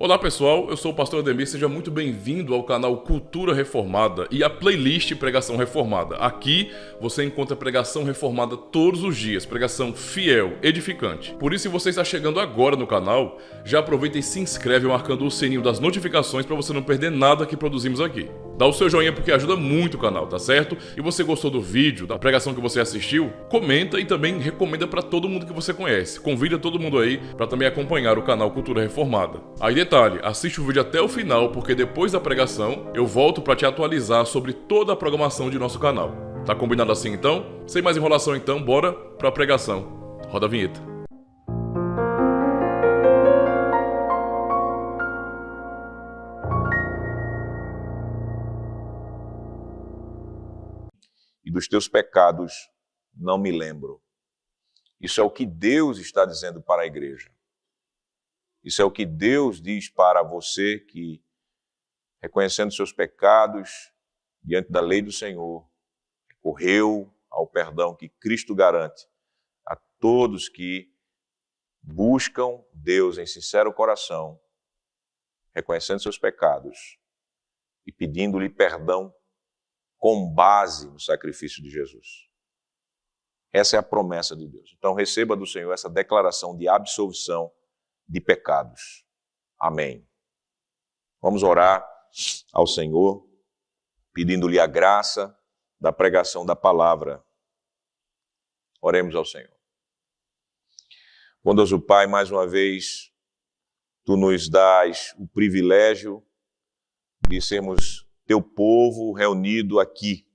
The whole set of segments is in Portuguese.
Olá pessoal, eu sou o Pastor Ademir, seja muito bem-vindo ao canal Cultura Reformada e à playlist Pregação Reformada. Aqui você encontra pregação reformada todos os dias, pregação fiel, edificante. Por isso, se você está chegando agora no canal, já aproveita e se inscreve marcando o sininho das notificações para você não perder nada que produzimos aqui. Dá o seu joinha porque ajuda muito o canal, tá certo? E você gostou do vídeo, da pregação que você assistiu? Comenta e também recomenda para todo mundo que você conhece. Convida todo mundo aí para também acompanhar o canal Cultura Reformada. Aí detalhe, assiste o vídeo até o final porque depois da pregação eu volto para te atualizar sobre toda a programação de nosso canal. Tá combinado assim então? Sem mais enrolação então, bora para a pregação. Roda a vinheta. E dos teus pecados não me lembro. Isso é o que Deus está dizendo para a igreja. Isso é o que Deus diz para você que, reconhecendo seus pecados diante da lei do Senhor, recorreu ao perdão que Cristo garante a todos que buscam Deus em sincero coração, reconhecendo seus pecados e pedindo-lhe perdão com base no sacrifício de Jesus. Essa é a promessa de Deus. Então receba do Senhor essa declaração de absolvição de pecados. Amém. Vamos orar ao Senhor, pedindo-lhe a graça da pregação da palavra. Oremos ao Senhor. Bondoso Pai, mais uma vez, Tu nos dás o privilégio de sermos Teu povo reunido aqui.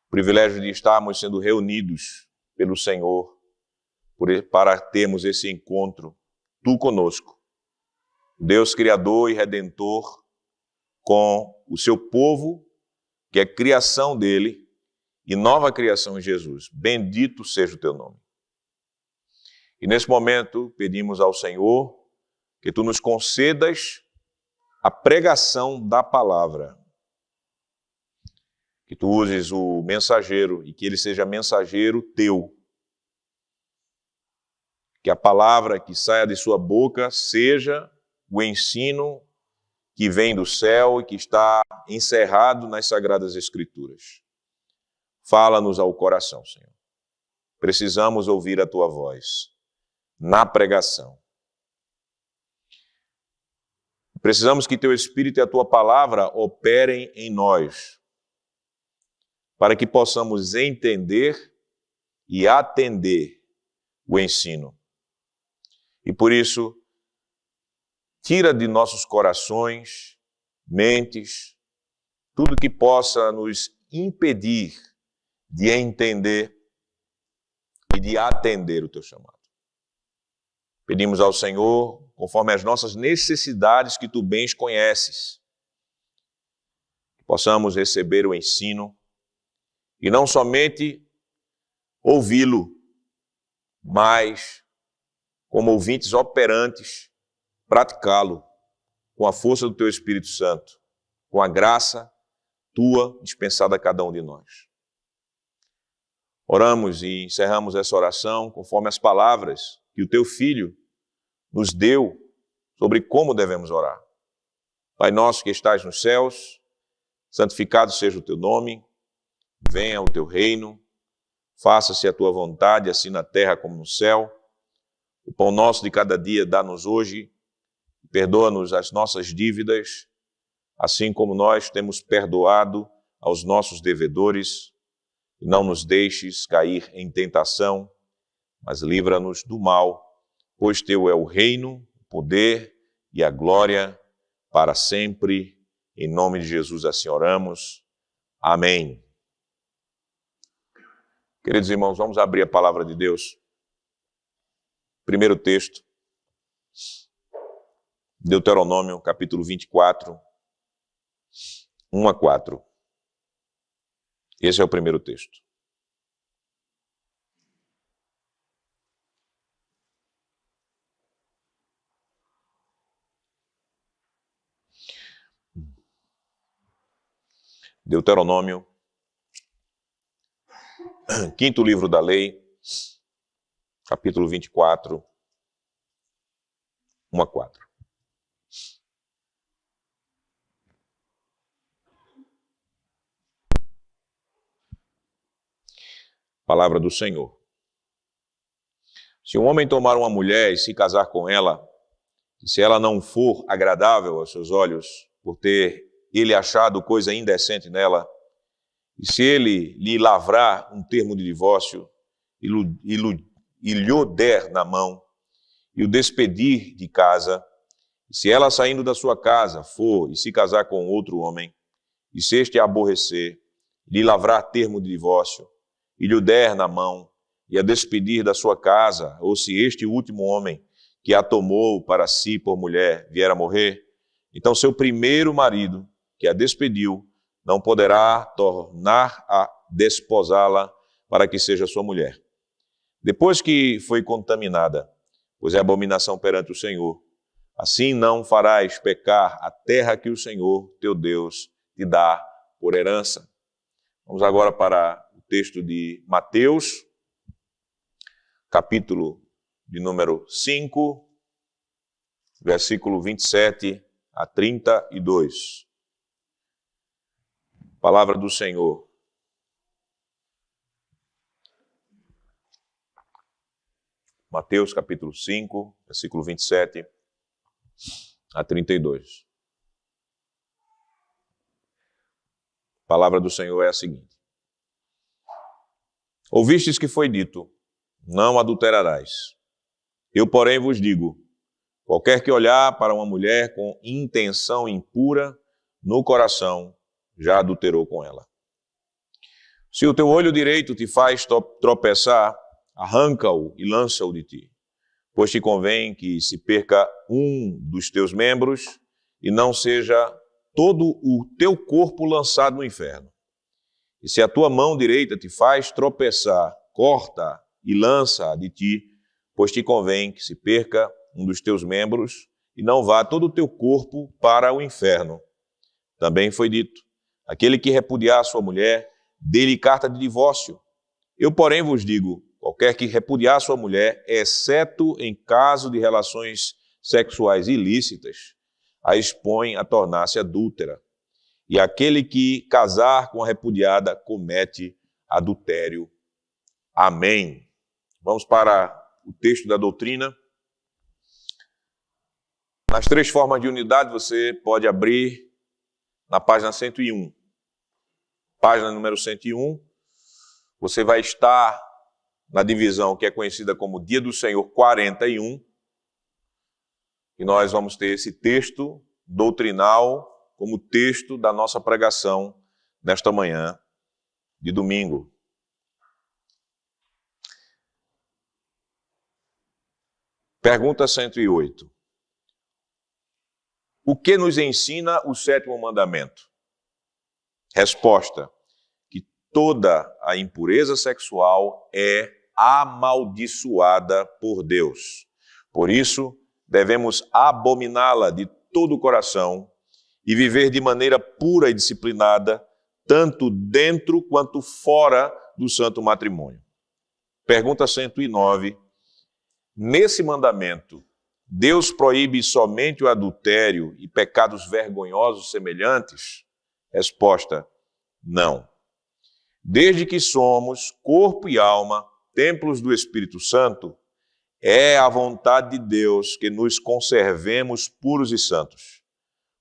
O privilégio de estarmos sendo reunidos pelo Senhor para termos esse encontro, Tu conosco, Deus Criador e Redentor, com o Seu povo, que é criação dEle e nova criação em Jesus. Bendito seja o Teu nome. E nesse momento pedimos ao Senhor que Tu nos concedas a pregação da palavra. Que Tu uses o mensageiro e que ele seja mensageiro Teu. Que a palavra que saia de sua boca seja o ensino que vem do céu e que está encerrado nas Sagradas Escrituras. Fala-nos ao coração, Senhor. Precisamos ouvir a Tua voz na pregação. Precisamos que Teu Espírito e a Tua palavra operem em nós, para que possamos entender e atender o ensino. E por isso, tira de nossos corações, mentes, tudo que possa nos impedir de entender e de atender o Teu chamado. Pedimos ao Senhor, conforme as nossas necessidades que Tu bem conheces, que possamos receber o ensino e não somente ouvi-lo, mas, como ouvintes operantes, praticá-lo com a força do Teu Espírito Santo, com a graça Tua dispensada a cada um de nós. Oramos e encerramos essa oração conforme as palavras que o Teu Filho nos deu sobre como devemos orar. Pai nosso que estais nos céus, santificado seja o Teu nome, venha o Teu reino, faça-se a Tua vontade, assim na terra como no céu. O pão nosso de cada dia dá-nos hoje, perdoa-nos as nossas dívidas, assim como nós temos perdoado aos nossos devedores, e não nos deixes cair em tentação, mas livra-nos do mal, pois Teu é o reino, o poder e a glória para sempre. Em nome de Jesus assim oramos. Amém. Queridos irmãos, vamos abrir a palavra de Deus. Primeiro texto, Deuteronômio, capítulo 24, 1 a 4. Esse é o primeiro texto. Deuteronômio, quinto livro da lei, capítulo 24, 1 a 4. Palavra do Senhor. Se um homem tomar uma mulher e se casar com ela, e se ela não for agradável aos seus olhos, por ter ele achado coisa indecente nela, e se ele lhe lavrar um termo de divórcio e lhe der na mão, e o despedir de casa, e se ela saindo da sua casa for e se casar com outro homem, e se este a aborrecer, lhe lavrar termo de divórcio, e lhe der na mão, e a despedir da sua casa, ou se este último homem que a tomou para si por mulher vier a morrer, então seu primeiro marido, que a despediu, não poderá tornar a desposá-la para que seja sua mulher. Depois que foi contaminada, pois é abominação perante o Senhor, assim não farás pecar a terra que o Senhor, teu Deus, te dá por herança. Vamos agora para o texto de Mateus, capítulo de número 5, versículo 27 a 32. Palavra do Senhor. Mateus capítulo 5, versículo 27 a 32. A palavra do Senhor é a seguinte: Ouvistes que foi dito, não adulterarás. Eu, porém, vos digo, qualquer que olhar para uma mulher com intenção impura no coração, já adulterou com ela. Se o teu olho direito te faz tropeçar, arranca-o e lança-o de ti, pois te convém que se perca um dos teus membros e não seja todo o teu corpo lançado no inferno. E se a tua mão direita te faz tropeçar, corta e lança de ti, pois te convém que se perca um dos teus membros e não vá todo o teu corpo para o inferno. Também foi dito, aquele que repudiar a sua mulher, dê-lhe carta de divórcio. Eu, porém, vos digo, qualquer que repudiar a sua mulher, exceto em caso de relações sexuais ilícitas, a expõe a tornar-se adúltera. E aquele que casar com a repudiada comete adultério. Amém. Vamos para o texto da doutrina. Nas 3 formas de unidade, você pode abrir na página 101. Página número 101, você vai estar na divisão que é conhecida como Dia do Senhor 41, e nós vamos ter esse texto doutrinal como texto da nossa pregação nesta manhã de domingo. Pergunta 108. O que nos ensina o 7º mandamento? Resposta: que toda a impureza sexual é amaldiçoada por Deus. Por isso, devemos abominá-la de todo o coração e viver de maneira pura e disciplinada, tanto dentro quanto fora do santo matrimônio. Pergunta 109. Nesse mandamento, Deus proíbe somente o adultério e pecados vergonhosos semelhantes? Resposta: não. Desde que somos, corpo e alma, templos do Espírito Santo, é a vontade de Deus que nos conservemos puros e santos.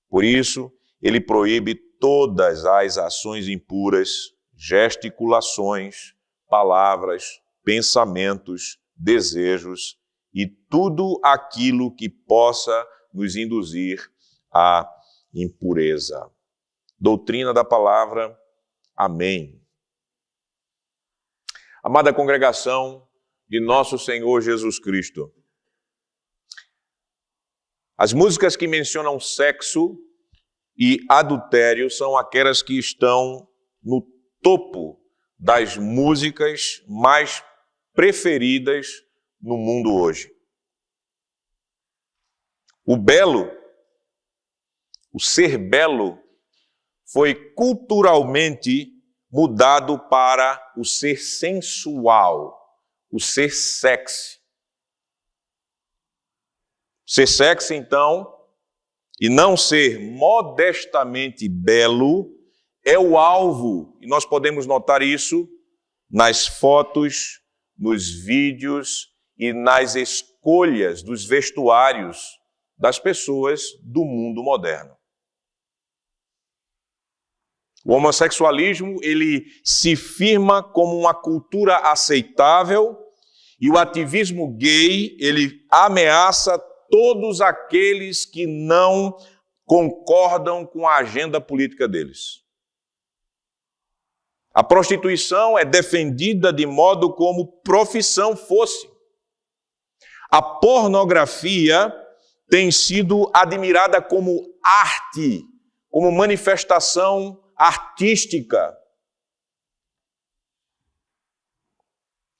Por isso, ele proíbe todas as ações impuras, gesticulações, palavras, pensamentos, desejos e tudo aquilo que possa nos induzir à impureza. Doutrina da palavra. Amém. Amada congregação de nosso Senhor Jesus Cristo, as músicas que mencionam sexo e adultério são aquelas que estão no topo das músicas mais preferidas no mundo hoje. O belo, o ser belo, foi culturalmente mudado para o ser sensual, o ser sexy. Ser sexy, então, e não ser modestamente belo, é o alvo, e nós podemos notar isso nas fotos, nos vídeos e nas escolhas dos vestuários das pessoas do mundo moderno. O homossexualismo, ele se firma como uma cultura aceitável e o ativismo gay, ele ameaça todos aqueles que não concordam com a agenda política deles. A prostituição é defendida de modo como profissão fosse. A pornografia tem sido admirada como arte, como manifestação artística.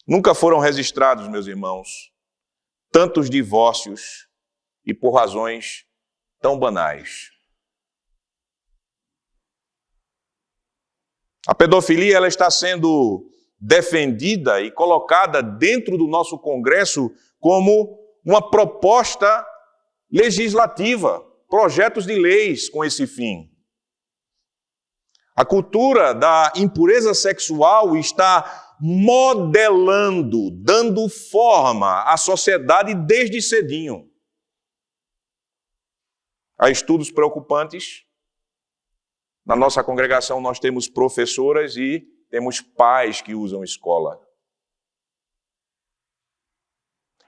Nunca foram registrados, meus irmãos, tantos divórcios e por razões tão banais. A pedofilia ela está sendo defendida e colocada dentro do nosso Congresso como uma proposta legislativa, projetos de leis com esse fim. A cultura da impureza sexual está modelando, dando forma à sociedade desde cedinho. Há estudos preocupantes. Na nossa congregação nós temos professoras e temos pais que usam escola.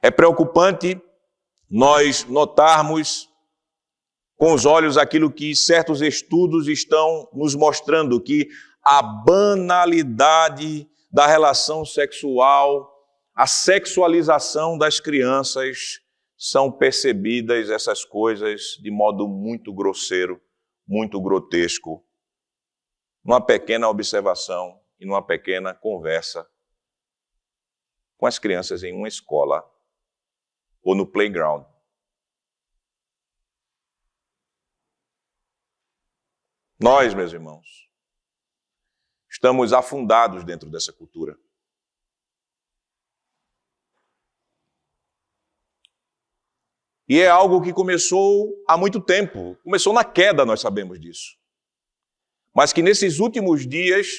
É preocupante nós notarmos com os olhos aquilo que certos estudos estão nos mostrando, que a banalidade da relação sexual, a sexualização das crianças, são percebidas essas coisas de modo muito grosseiro, muito grotesco, numa pequena observação e numa pequena conversa com as crianças em uma escola ou no playground. Nós, meus irmãos, estamos afundados dentro dessa cultura. E é algo que começou há muito tempo. Começou na queda, nós sabemos disso. Mas que nesses últimos dias,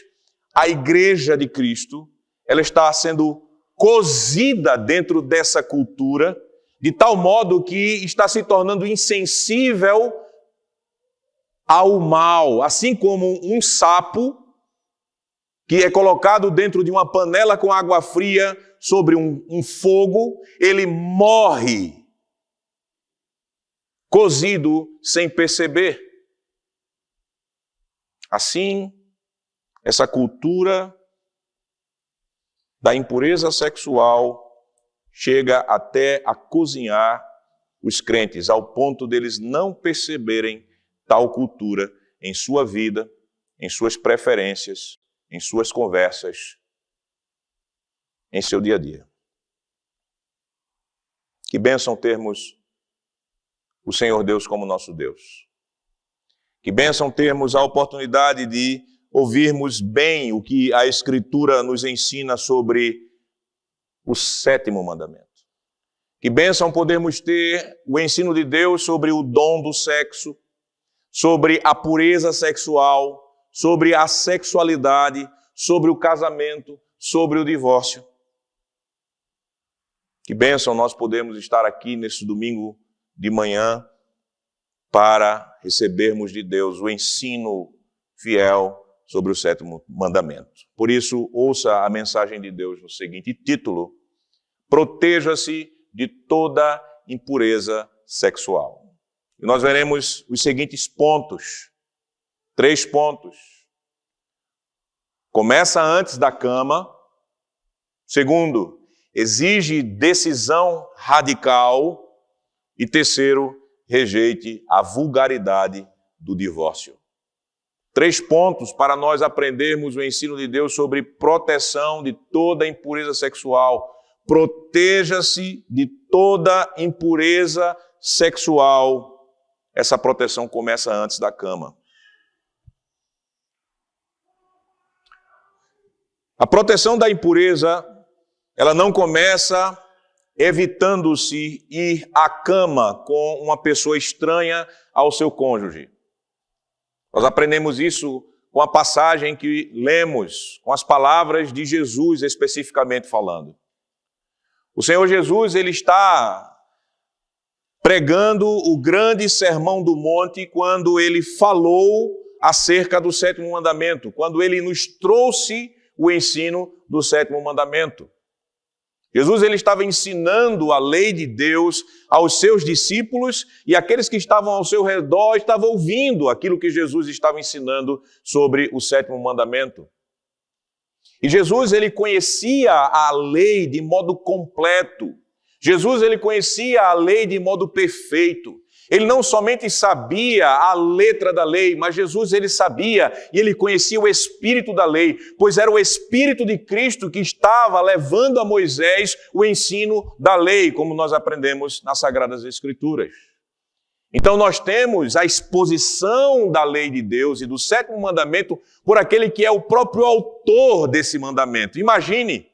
a Igreja de Cristo, ela está sendo cozida dentro dessa cultura, de tal modo que está se tornando insensível ao mal, assim como um sapo que é colocado dentro de uma panela com água fria sobre um fogo, ele morre cozido sem perceber. Assim, essa cultura da impureza sexual chega até a cozinhar os crentes, ao ponto deles não perceberem tal cultura em sua vida, em suas preferências, em suas conversas, em seu dia a dia. Que bênção termos o Senhor Deus como nosso Deus. Que bênção termos a oportunidade de ouvirmos bem o que a Escritura nos ensina sobre o 7º mandamento. Que bênção podermos ter o ensino de Deus sobre o dom do sexo, sobre a pureza sexual, sobre a sexualidade, sobre o casamento, sobre o divórcio. Que bênção nós podemos estar aqui nesse domingo de manhã para recebermos de Deus o ensino fiel sobre o 7º mandamento. Por isso, ouça a mensagem de Deus no seguinte título: proteja-se de toda impureza sexual. E nós veremos os seguintes pontos, 3 pontos. Começa antes da cama. Segundo, exige decisão radical. E terceiro, rejeite a vulgaridade do divórcio. 3 pontos para nós aprendermos o ensino de Deus sobre proteção de toda impureza sexual. Proteja-se de toda impureza sexual. Essa proteção começa antes da cama. A proteção da impureza, ela não começa evitando-se ir à cama com uma pessoa estranha ao seu cônjuge. Nós aprendemos isso com a passagem que lemos, com as palavras de Jesus especificamente falando. O Senhor Jesus, ele está pregando o grande sermão do monte quando ele falou acerca do sétimo mandamento, quando ele nos trouxe o ensino do sétimo mandamento. Jesus, ele estava ensinando a lei de Deus aos seus discípulos e aqueles que estavam ao seu redor estavam ouvindo aquilo que Jesus estava ensinando sobre o sétimo mandamento. E Jesus, ele conhecia a lei de modo completo. Jesus, ele conhecia a lei de modo perfeito. Ele não somente sabia a letra da lei, mas Jesus, ele sabia e ele conhecia o espírito da lei, pois era o Espírito de Cristo que estava levando a Moisés o ensino da lei, como nós aprendemos nas Sagradas Escrituras. Então nós temos a exposição da lei de Deus e do sétimo mandamento por aquele que é o próprio autor desse mandamento. Imagine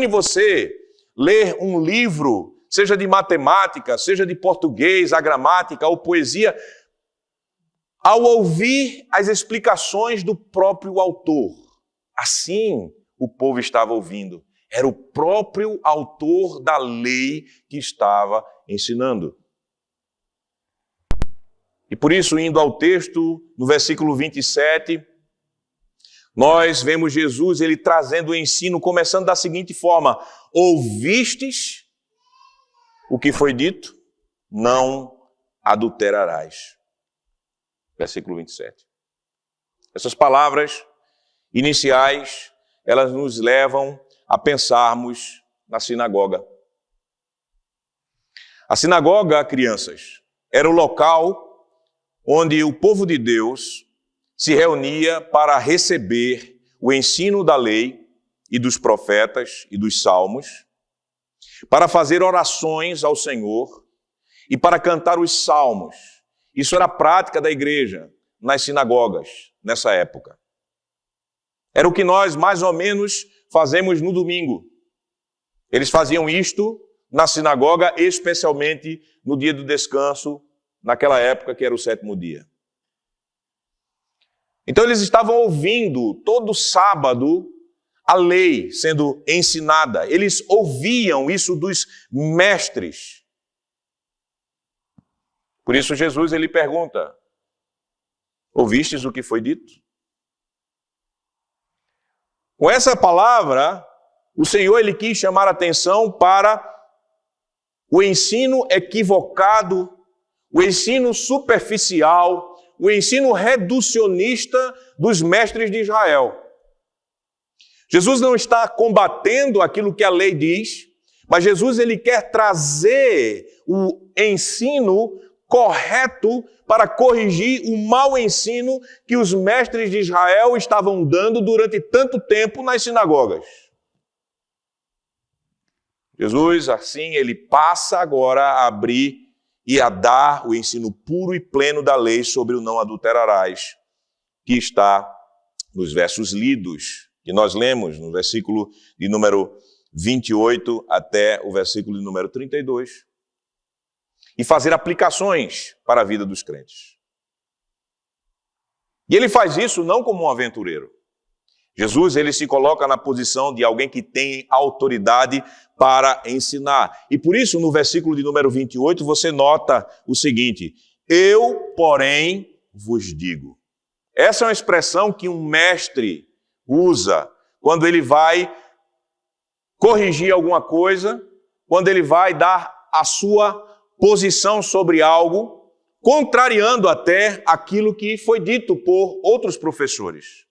você ler um livro, seja de matemática, seja de português, a gramática ou poesia, ao ouvir as explicações do próprio autor. Assim o povo estava ouvindo. Era o próprio autor da lei que estava ensinando. E por isso, indo ao texto, no versículo 27, nós vemos Jesus, ele trazendo o ensino, começando da seguinte forma: ouvistes o que foi dito, não adulterarás. Versículo 27. Essas palavras iniciais, elas nos levam a pensarmos na sinagoga. A sinagoga, crianças, era o local onde o povo de Deus se reunia para receber o ensino da lei e dos profetas e dos salmos, para fazer orações ao Senhor e para cantar os salmos. Isso era a prática da igreja nas sinagogas nessa época. Era o que nós mais ou menos fazemos no domingo. Eles faziam isto na sinagoga, especialmente no dia do descanso, naquela época que era o sétimo dia. Então eles estavam ouvindo todo sábado a lei sendo ensinada. Eles ouviam isso dos mestres. Por isso Jesus, ele pergunta: ouvistes o que foi dito? Com essa palavra, o Senhor, ele quis chamar a atenção para o ensino equivocado, o ensino superficial, o ensino reducionista dos mestres de Israel. Jesus não está combatendo aquilo que a lei diz, mas Jesus, ele quer trazer o ensino correto para corrigir o mau ensino que os mestres de Israel estavam dando durante tanto tempo nas sinagogas. Jesus, assim, ele passa agora a abrir e a dar o ensino puro e pleno da lei sobre o não adulterarás, que está nos versos lidos, que nós lemos no versículo de número 28 até o versículo de número 32, e fazer aplicações para a vida dos crentes. E ele faz isso não como um aventureiro. Jesus, ele se coloca na posição de alguém que tem autoridade para ensinar. E por isso, no versículo de número 28, você nota o seguinte: eu, porém, vos digo. Essa é uma expressão que um mestre usa quando ele vai corrigir alguma coisa, quando ele vai dar a sua posição sobre algo, contrariando até aquilo que foi dito por outros professores.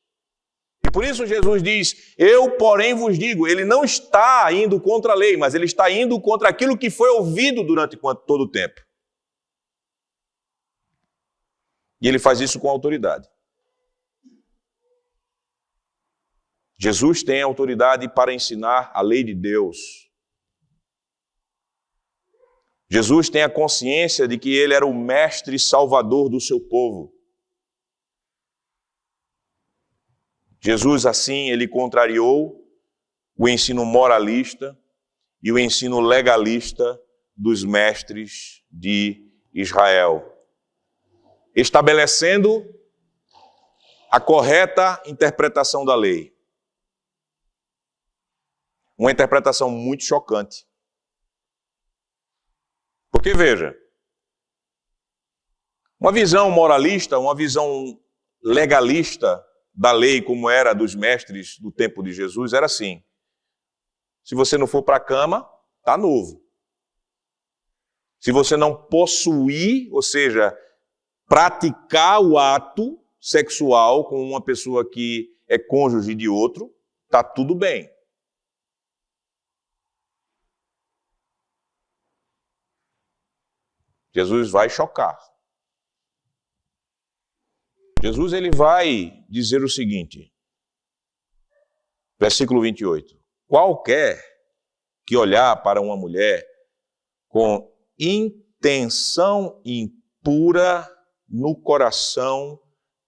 E por isso Jesus diz: eu, porém, vos digo. Ele não está indo contra a lei, mas ele está indo contra aquilo que foi ouvido durante todo o tempo. E ele faz isso com autoridade. Jesus tem autoridade para ensinar a lei de Deus. Jesus tem a consciência de que ele era o mestre salvador do seu povo. Jesus, assim, ele contrariou o ensino moralista e o ensino legalista dos mestres de Israel, estabelecendo a correta interpretação da lei. Uma interpretação muito chocante. Porque, veja, uma visão moralista, uma visão legalista da lei, como era dos mestres do tempo de Jesus, era assim: se você não for para a cama, está novo. Se você não possuir, ou seja, praticar o ato sexual com uma pessoa que é cônjuge de outro, está tudo bem. Jesus vai chocar. Jesus ele vai dizer o seguinte, versículo 28. Qualquer que olhar para uma mulher com intenção impura no coração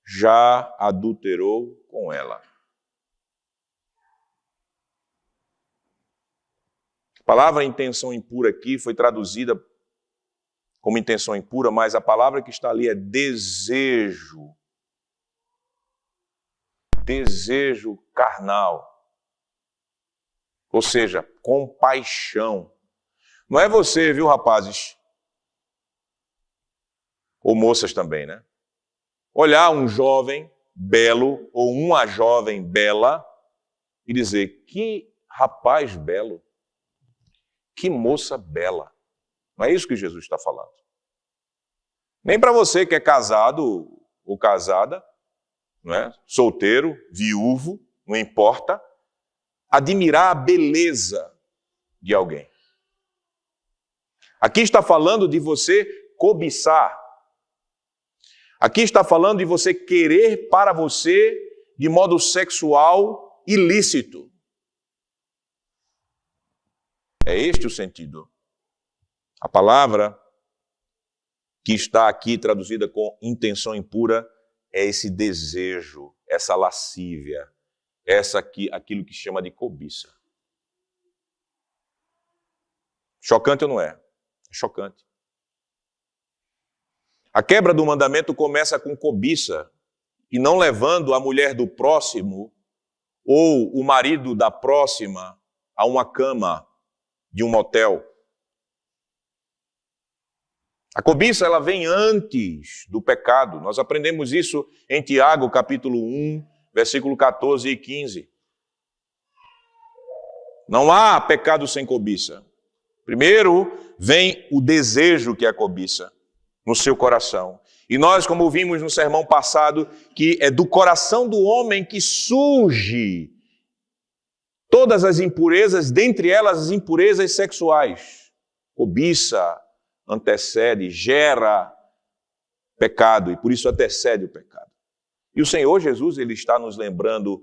já adulterou com ela. A palavra intenção impura aqui foi traduzida como intenção impura, mas a palavra que está ali é desejo. Desejo carnal. Ou seja, compaixão. Não é você, viu, rapazes? Ou moças também, né? Olhar um jovem belo ou uma jovem bela e dizer: que rapaz belo, que moça bela. Não é isso que Jesus está falando. Nem para você que é casado ou casada, não é? Solteiro, viúvo, não importa, admirar a beleza de alguém. Aqui está falando de você cobiçar. Aqui está falando de você querer para você de modo sexual ilícito. É este o sentido. A palavra que está aqui traduzida com intenção impura é esse desejo, essa lascívia, aquilo que chama de cobiça. Chocante ou não é? É chocante. A quebra do mandamento começa com cobiça e não levando a mulher do próximo ou o marido da próxima a uma cama de um motel. A cobiça, ela vem antes do pecado. Nós aprendemos isso em Tiago, capítulo 1, versículo 14 e 15. Não há pecado sem cobiça. Primeiro vem o desejo, que é a cobiça, no seu coração. E nós, como vimos no sermão passado, que é do coração do homem que surge todas as impurezas, dentre elas as impurezas sexuais. Cobiça antecede, gera pecado e por isso antecede o pecado. E o Senhor Jesus, ele está nos lembrando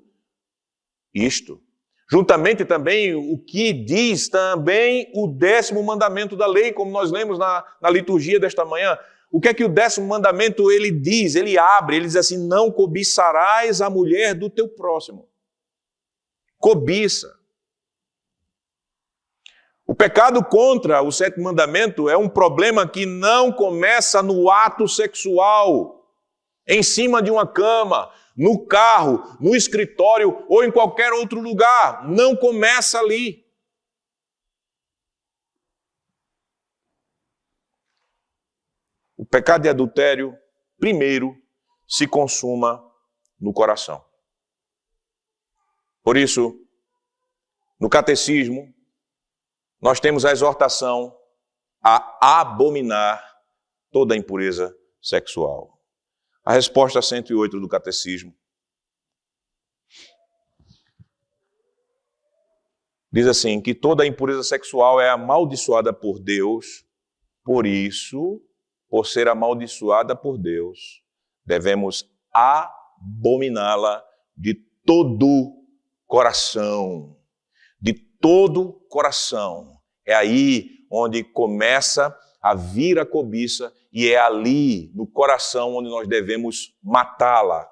isto. Juntamente também o que diz também o 10º mandamento da lei, como nós lemos na liturgia desta manhã. O que é que o 10º mandamento ele diz? Ele abre, ele diz assim: não cobiçarás a mulher do teu próximo. Cobiça. O pecado contra o 7º mandamento é um problema que não começa no ato sexual, em cima de uma cama, no carro, no escritório ou em qualquer outro lugar. Não começa ali. O pecado de adultério, primeiro, se consuma no coração. Por isso, no catecismo, nós temos a exortação a abominar toda a impureza sexual. A resposta 108 do catecismo diz assim, que toda a impureza sexual é amaldiçoada por Deus, por isso, por ser amaldiçoada por Deus, devemos abominá-la de todo coração. De todo coração. É aí onde começa a vir a cobiça e é ali, no coração, onde nós devemos matá-la.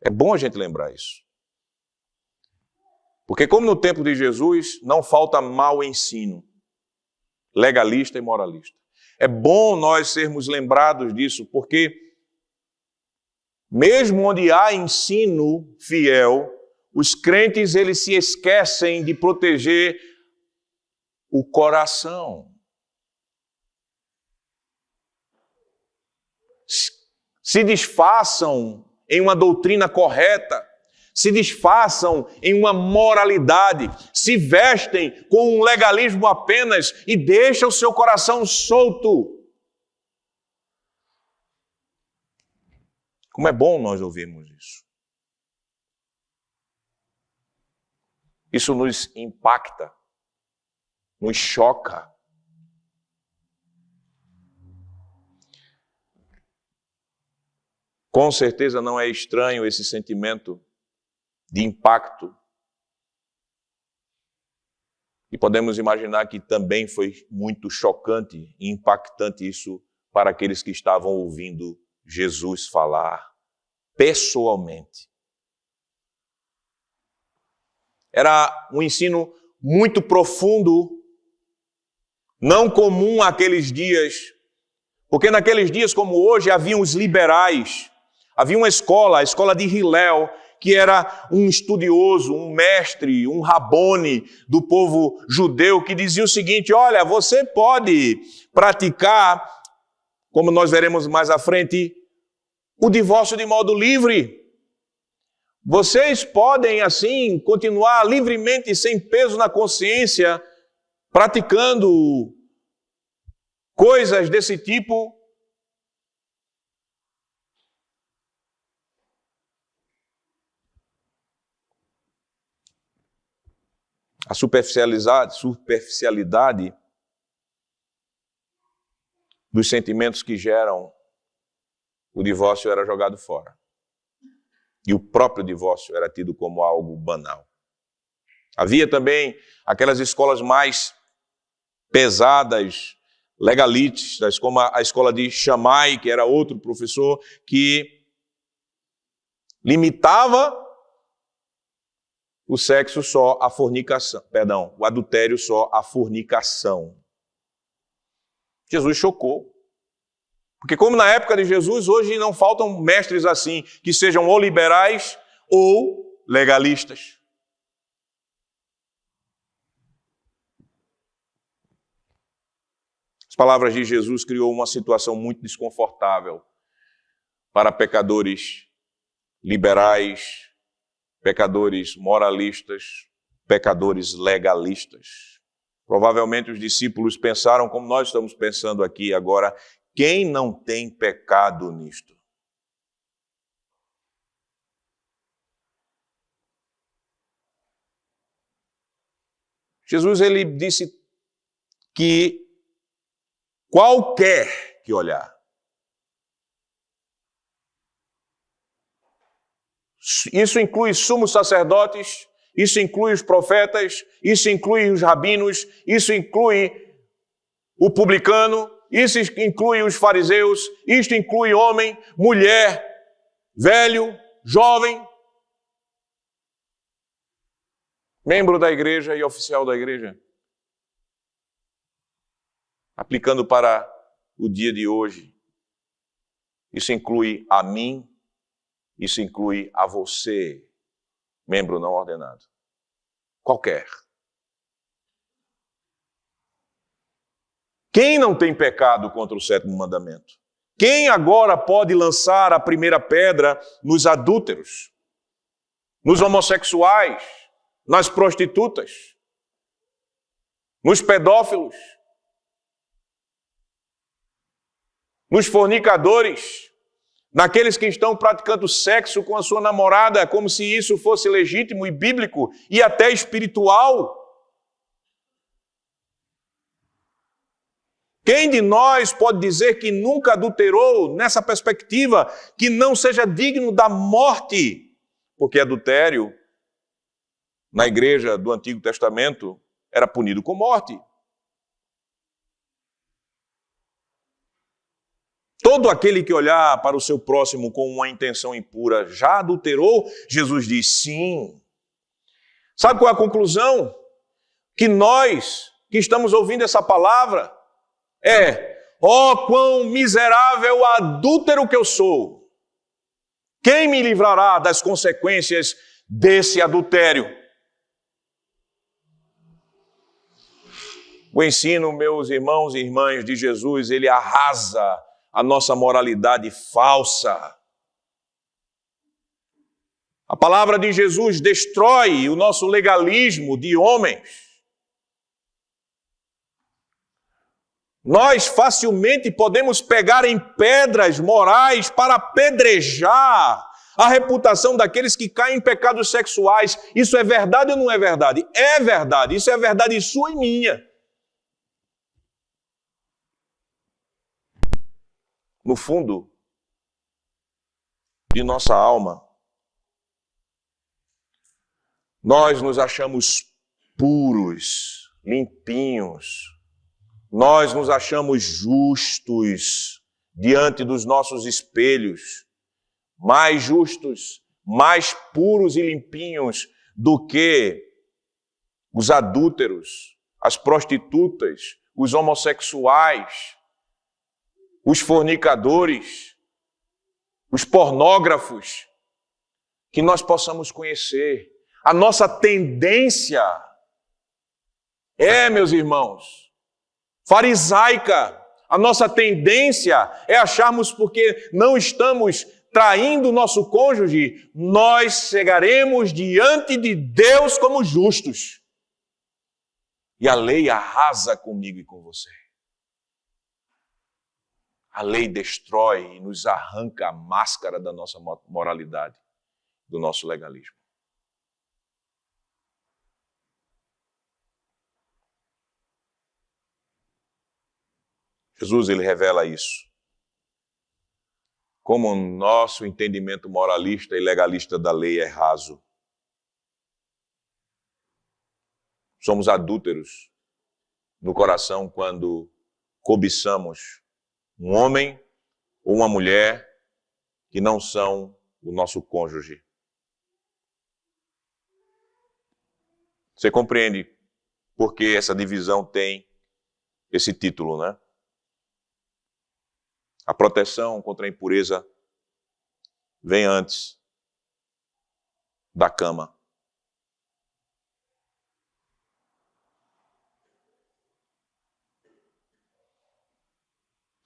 É bom a gente lembrar isso. Porque como no tempo de Jesus, não falta mau ensino, legalista e moralista. É bom nós sermos lembrados disso, porque mesmo onde há ensino fiel, os crentes eles se esquecem de proteger o coração. Se disfarçam em uma doutrina correta, se disfarçam em uma moralidade, se vestem com um legalismo apenas e deixam o seu coração solto. Como é bom nós ouvirmos isso. Isso nos impacta, nos choca. Com certeza não é estranho esse sentimento de impacto. E podemos imaginar que também foi muito chocante e impactante isso para aqueles que estavam ouvindo Jesus falar pessoalmente. Era um ensino muito profundo, não comum àqueles dias, porque naqueles dias como hoje haviam os liberais, havia uma escola, a escola de Hillel, que era um estudioso, um mestre, um rabone do povo judeu, que dizia o seguinte: olha, você pode praticar, como nós veremos mais à frente, o divórcio de modo livre. Vocês podem, assim, continuar livremente, sem peso na consciência, praticando coisas desse tipo. A superficialidade dos sentimentos que geram o divórcio era jogado fora. E o próprio divórcio era tido como algo banal. Havia também aquelas escolas mais pesadas, legalistas, como a escola de Shammai, que era outro professor, que limitava o sexo só à fornicação, o adultério só à fornicação. Jesus chocou. Porque como na época de Jesus, hoje não faltam mestres assim, que sejam ou liberais ou legalistas. As palavras de Jesus criou uma situação muito desconfortável para pecadores liberais, pecadores moralistas, pecadores legalistas. Provavelmente os discípulos pensaram como nós estamos pensando aqui agora: quem não tem pecado nisto? Jesus ele disse que qualquer que olhar, isso inclui sumos sacerdotes, isso inclui os profetas, isso inclui os rabinos, isso inclui o publicano, isso inclui os fariseus, isto inclui homem, mulher, velho, jovem, membro da igreja e oficial da igreja. Aplicando para o dia de hoje, isso inclui a mim, isso inclui a você, membro não ordenado. Qualquer. Quem não tem pecado contra o sétimo mandamento? Quem agora pode lançar a primeira pedra nos adúlteros, nos homossexuais, nas prostitutas, nos pedófilos, nos fornicadores, naqueles que estão praticando sexo com a sua namorada como se isso fosse legítimo e bíblico e até espiritual? Quem de nós pode dizer que nunca adulterou nessa perspectiva, que não seja digno da morte? Porque adultério, na igreja do Antigo Testamento, era punido com morte. Todo aquele que olhar para o seu próximo com uma intenção impura já adulterou? Jesus diz sim. Sabe qual é a conclusão? Que nós que estamos ouvindo essa palavra ó quão miserável adúltero que eu sou. Quem me livrará das consequências desse adultério? O ensino, meus irmãos e irmãs de Jesus, ele arrasa a nossa moralidade falsa. A palavra de Jesus destrói o nosso legalismo de homens. Nós facilmente podemos pegar em pedras morais para apedrejar a reputação daqueles que caem em pecados sexuais. Isso é verdade ou não é verdade? É verdade. Isso é verdade sua e minha. No fundo de nossa alma, nós nos achamos puros, limpinhos. Nós nos achamos justos diante dos nossos espelhos, mais justos, mais puros e limpinhos do que os adúlteros, as prostitutas, os homossexuais, os fornicadores, os pornógrafos, que nós possamos conhecer. A nossa tendência meus irmãos, farisaica. A nossa tendência é acharmos porque não estamos traindo o nosso cônjuge, nós chegaremos diante de Deus como justos. E a lei arrasa comigo e com você. A lei destrói e nos arranca a máscara da nossa moralidade, do nosso legalismo. Jesus, ele revela isso. Como o nosso entendimento moralista e legalista da lei é raso. Somos adúlteros no coração quando cobiçamos um homem ou uma mulher que não são o nosso cônjuge. Você compreende por que essa divisão tem esse título, né? A proteção contra a impureza vem antes da cama.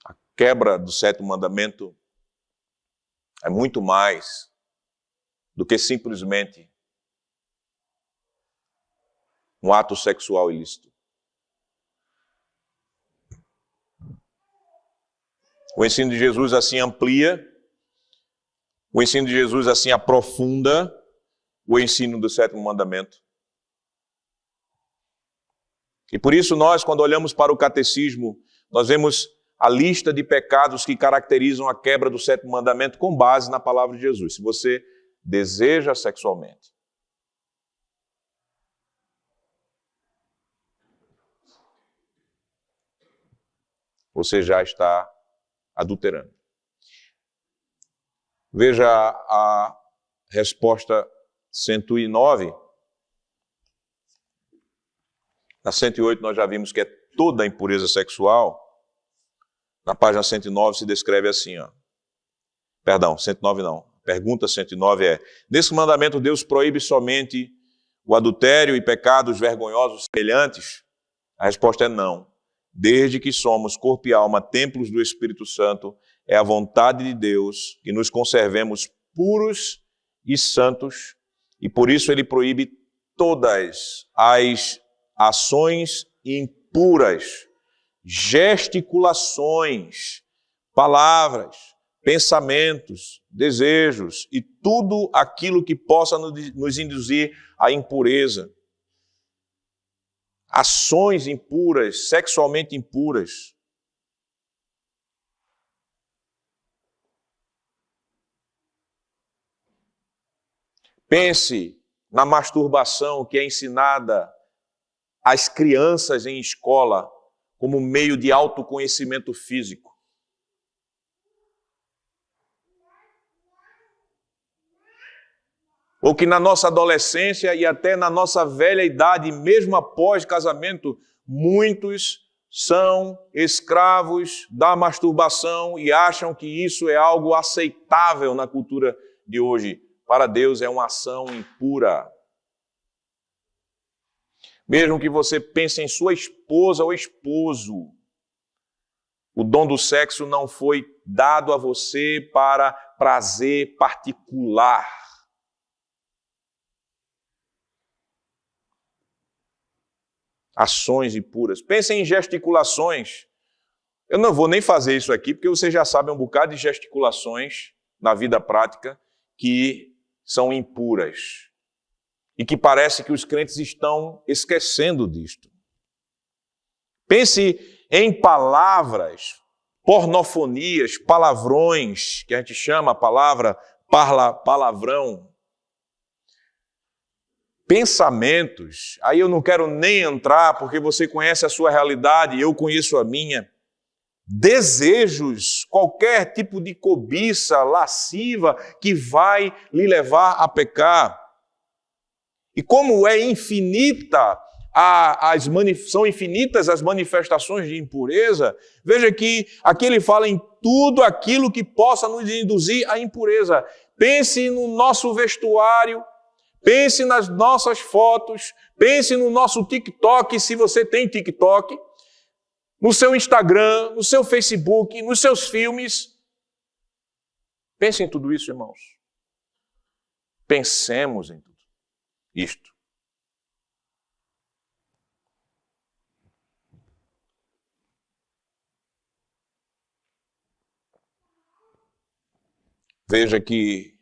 A quebra do 7º mandamento é muito mais do que simplesmente um ato sexual ilícito. O ensino de Jesus assim amplia, o ensino de Jesus assim aprofunda o ensino do 7º mandamento. E por isso nós, quando olhamos para o catecismo, nós vemos a lista de pecados que caracterizam a quebra do 7º mandamento com base na palavra de Jesus. Se você deseja sexualmente, você já está adulterando. Veja a resposta 109. Na 108 nós já vimos que é toda a impureza sexual. Na página 109 se descreve assim, Perdão, 109 não. Pergunta 109 é: nesse mandamento Deus proíbe somente o adultério e pecados vergonhosos semelhantes? A resposta é não. Desde que somos corpo e alma templos do Espírito Santo, é a vontade de Deus que nos conservemos puros e santos, e por isso ele proíbe todas as ações impuras, gesticulações, palavras, pensamentos, desejos e tudo aquilo que possa nos induzir à impureza. Ações impuras, sexualmente impuras. Pense na masturbação que é ensinada às crianças em escola como meio de autoconhecimento físico. ou que na nossa adolescência e até na nossa velha idade, mesmo após casamento, muitos são escravos da masturbação e acham que isso é algo aceitável na cultura de hoje. Para Deus é uma ação impura. Mesmo que você pense em sua esposa ou esposo, o dom do sexo não foi dado a você para prazer particular. Ações impuras. Pensem em gesticulações. Eu não vou nem fazer isso aqui, porque você já sabe um bocado de gesticulações na vida prática que são impuras. E que parece que os crentes estão esquecendo disto. Pense em palavras, pornofonias, palavrões, que a gente chama a palavra palavrão. Pensamentos, aí eu não quero nem entrar, porque você conhece a sua realidade, eu conheço a minha. Desejos, qualquer tipo de cobiça lasciva que vai lhe levar a pecar. E como é infinita, são infinitas as manifestações de impureza, veja que aqui ele fala em tudo aquilo que possa nos induzir à impureza. Pense no nosso vestuário, pense nas nossas fotos, pense no nosso TikTok, se você tem TikTok, no seu Instagram, no seu Facebook, nos seus filmes. Pense em tudo isso, irmãos. Pensemos em tudo isto. Veja que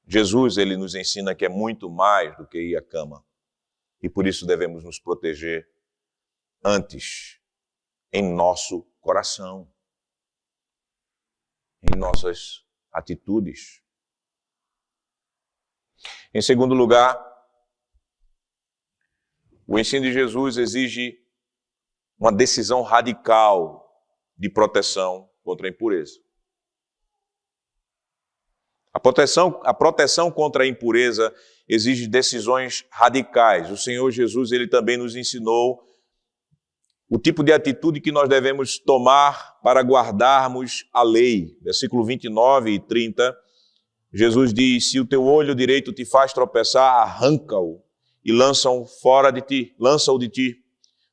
Jesus, ele nos ensina que é muito mais do que ir à cama. E por isso devemos nos proteger antes em nosso coração, em nossas atitudes. Em segundo lugar, o ensino de Jesus exige uma decisão radical de proteção contra a impureza. A proteção contra a impureza exige decisões radicais. O Senhor Jesus, ele também nos ensinou o tipo de atitude que nós devemos tomar para guardarmos a lei. Versículo 29 e 30, Jesus diz: se o teu olho direito te faz tropeçar, arranca-o e lança-o de ti,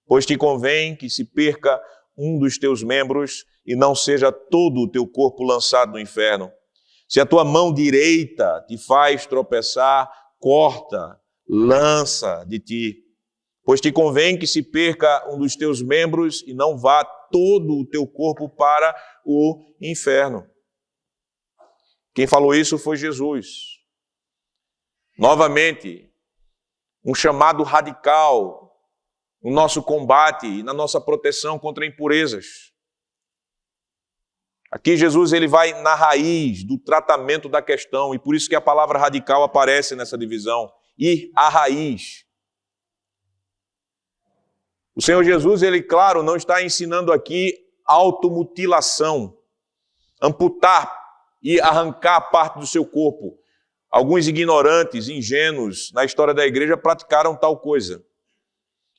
pois te convém que se perca um dos teus membros e não seja todo o teu corpo lançado no inferno. Se a tua mão direita te faz tropeçar, corta, lança de ti, pois te convém que se perca um dos teus membros e não vá todo o teu corpo para o inferno. Quem falou isso foi Jesus. Novamente, um chamado radical no nosso combate e na nossa proteção contra impurezas. Aqui Jesus ele vai na raiz do tratamento da questão, e por isso que a palavra radical aparece nessa divisão, ir à raiz. O Senhor Jesus, ele, claro, não está ensinando aqui automutilação, amputar e arrancar parte do seu corpo. Alguns ignorantes, ingênuos na história da igreja praticaram tal coisa.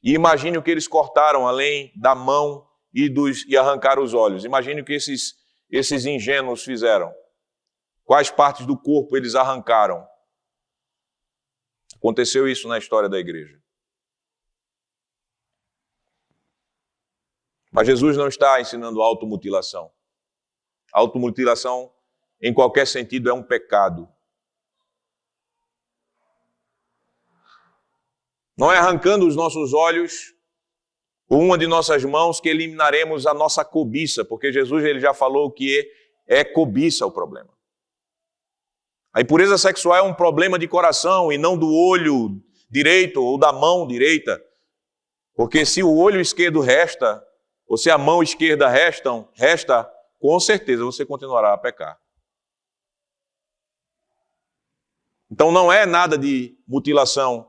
E imagine o que eles cortaram além da mão e arrancaram os olhos. Imagine o que esses ingênuos fizeram. Quais partes do corpo eles arrancaram? Aconteceu isso na história da igreja. Mas Jesus não está ensinando automutilação. Automutilação, em qualquer sentido, é um pecado. Não é arrancando os nossos olhos ou uma de nossas mãos que eliminaremos a nossa cobiça, porque Jesus ele já falou que é cobiça o problema. A impureza sexual é um problema de coração e não do olho direito ou da mão direita, porque se o olho esquerdo resta, ou se a mão esquerda resta, com certeza você continuará a pecar. Então não é nada de mutilação.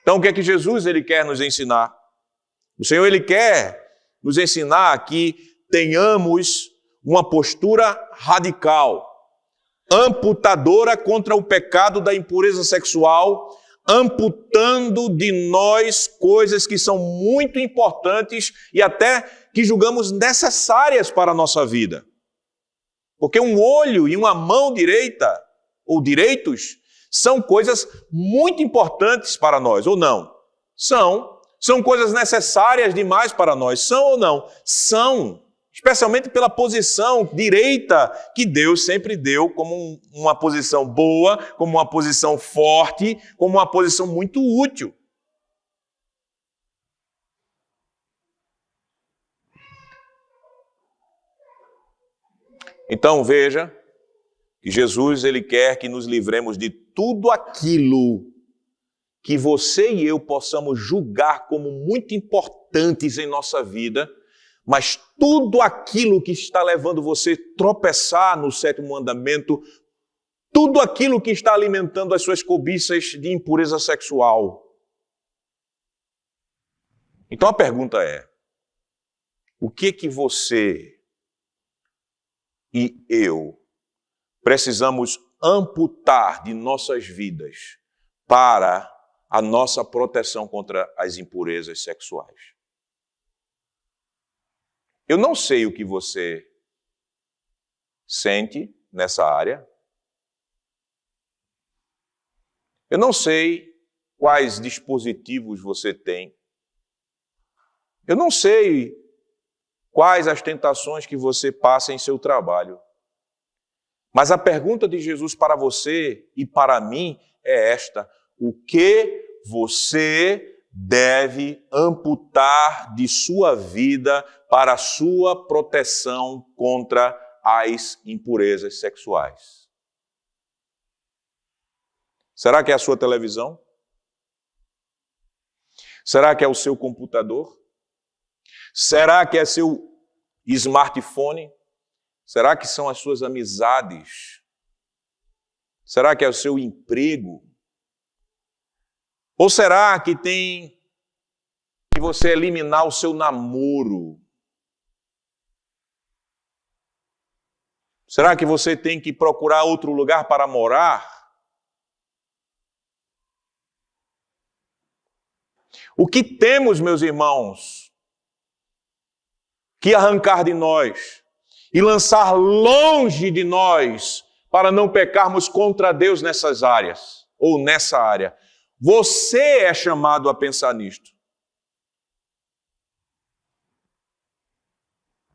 Então o que é que Jesus ele quer nos ensinar? O Senhor ele quer nos ensinar que tenhamos uma postura radical, amputadora contra o pecado da impureza sexual, amputando de nós coisas que são muito importantes e até que julgamos necessárias para a nossa vida. Porque um olho e uma mão direita, ou direitos, são coisas muito importantes para nós, ou não? São coisas necessárias demais para nós, são ou não? São, especialmente pela posição direita que Deus sempre deu como uma posição boa, como uma posição forte, como uma posição muito útil. Então veja que Jesus ele quer que nos livremos de tudo aquilo que você e eu possamos julgar como muito importantes em nossa vida, mas tudo aquilo que está levando você a tropeçar no sétimo mandamento, tudo aquilo que está alimentando as suas cobiças de impureza sexual. Então a pergunta é, o que você e eu precisamos amputar de nossas vidas para a nossa proteção contra as impurezas sexuais? Eu não sei o que você sente nessa área. Eu não sei quais dispositivos você tem. Eu não sei quais as tentações que você passa em seu trabalho. Mas a pergunta de Jesus para você e para mim é esta: o que você deve amputar de sua vida para a sua proteção contra as impurezas sexuais? Será que é a sua televisão? Será que é o seu computador? Será que é seu smartphone? Será que são as suas amizades? Será que é o seu emprego? Ou será que tem que você eliminar o seu namoro? Será que você tem que procurar outro lugar para morar? O que temos, meus irmãos, que arrancar de nós e lançar longe de nós para não pecarmos contra Deus nessas áreas, ou nessa área? Você é chamado a pensar nisto.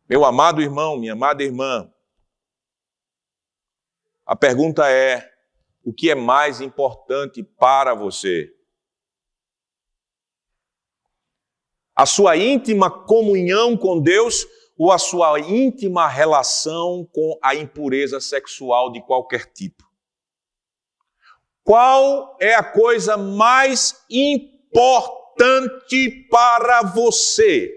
Meu amado irmão, minha amada irmã, a pergunta é: o que é mais importante para você? A sua íntima comunhão com Deus ou a sua íntima relação com a impureza sexual de qualquer tipo? Qual é a coisa mais importante para você?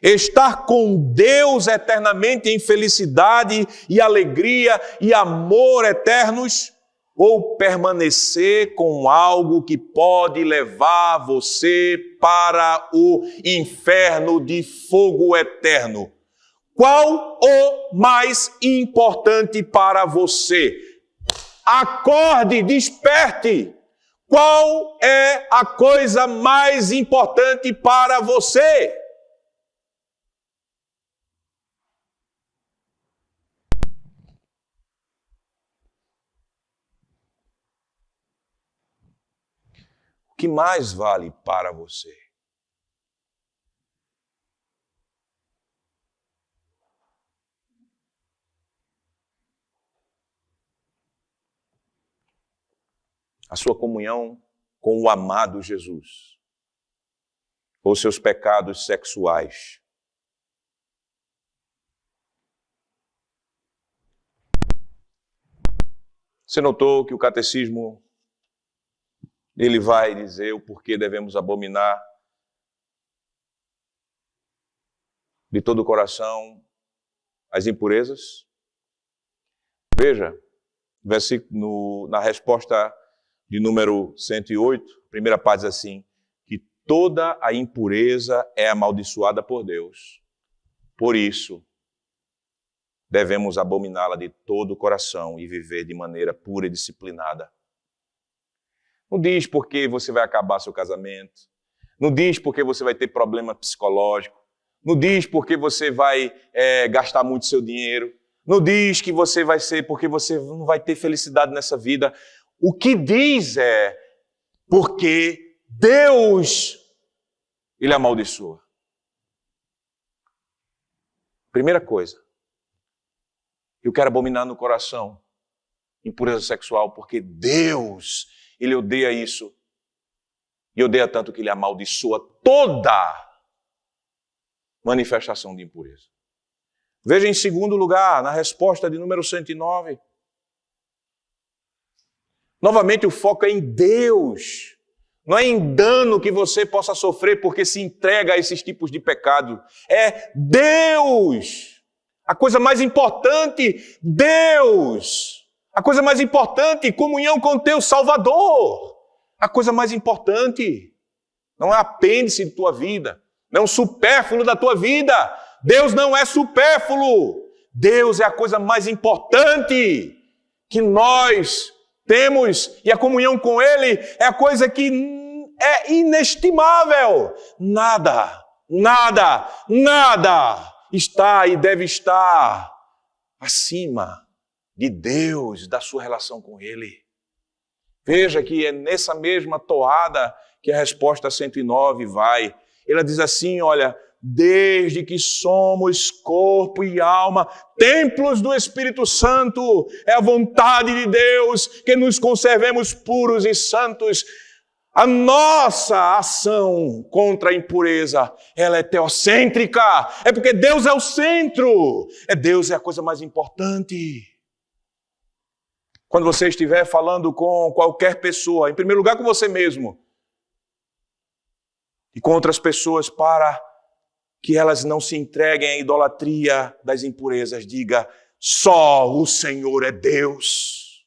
Estar com Deus eternamente em felicidade e alegria e amor eternos? Ou permanecer com algo que pode levar você para o inferno de fogo eterno? Qual o mais importante para você? Acorde, desperte. Qual é a coisa mais importante para você? O que mais vale para você? A sua comunhão com o amado Jesus, ou seus pecados sexuais? Você notou que o catecismo ele vai dizer o porquê devemos abominar de todo o coração as impurezas? Veja, na resposta de número 108, a primeira parte diz assim, que toda a impureza é amaldiçoada por Deus. Por isso, devemos abominá-la de todo o coração e viver de maneira pura e disciplinada. Não diz porque você vai acabar seu casamento. Não diz porque você vai ter problema psicológico. Não diz porque você vai gastar muito seu dinheiro. Não diz que você vai ser porque você não vai ter felicidade nessa vida. O que diz é porque Deus, Ele amaldiçoa. Primeira coisa, eu quero abominar no coração impureza sexual, porque Deus, Ele odeia isso. E odeia tanto que Ele amaldiçoa toda manifestação de impureza. Veja em segundo lugar, na resposta de número 109. Novamente o foco é em Deus. Não é em dano que você possa sofrer porque se entrega a esses tipos de pecado. É Deus. A coisa mais importante, Deus. A coisa mais importante, comunhão com teu Salvador. A coisa mais importante. Não é apêndice de tua vida. Não é um supérfluo da tua vida. Deus não é supérfluo. Deus é a coisa mais importante que nós temos. E a comunhão com Ele é a coisa que é inestimável. Nada está e deve estar acima de Deus, da sua relação com Ele. Veja que é nessa mesma toada que a resposta 109 vai. Ela diz assim, olha, desde que somos corpo e alma, templos do Espírito Santo, é a vontade de Deus que nos conservemos puros e santos. A nossa ação contra a impureza, ela é teocêntrica, é porque Deus é o centro, Deus é a coisa mais importante. Quando você estiver falando com qualquer pessoa, em primeiro lugar com você mesmo, e com outras pessoas, para que elas não se entreguem à idolatria das impurezas, diga, só o Senhor é Deus.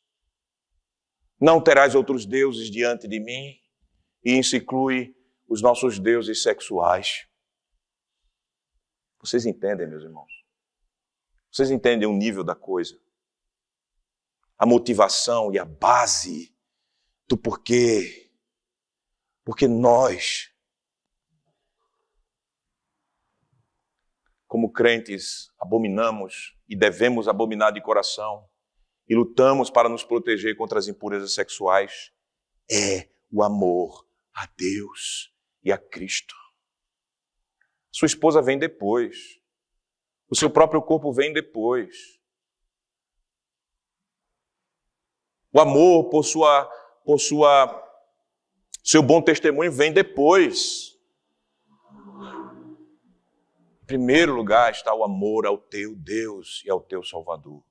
Não terás outros deuses diante de mim. E isso inclui os nossos deuses sexuais. Vocês entendem, meus irmãos? Vocês entendem o nível da coisa? A motivação e a base do porquê. Porque nós, como crentes, abominamos e devemos abominar de coração e lutamos para nos proteger contra as impurezas sexuais. É o amor a Deus e a Cristo. Sua esposa vem depois. O seu próprio corpo vem depois. O amor por seu bom testemunho vem depois. Em primeiro lugar está o amor ao teu Deus e ao teu Salvador.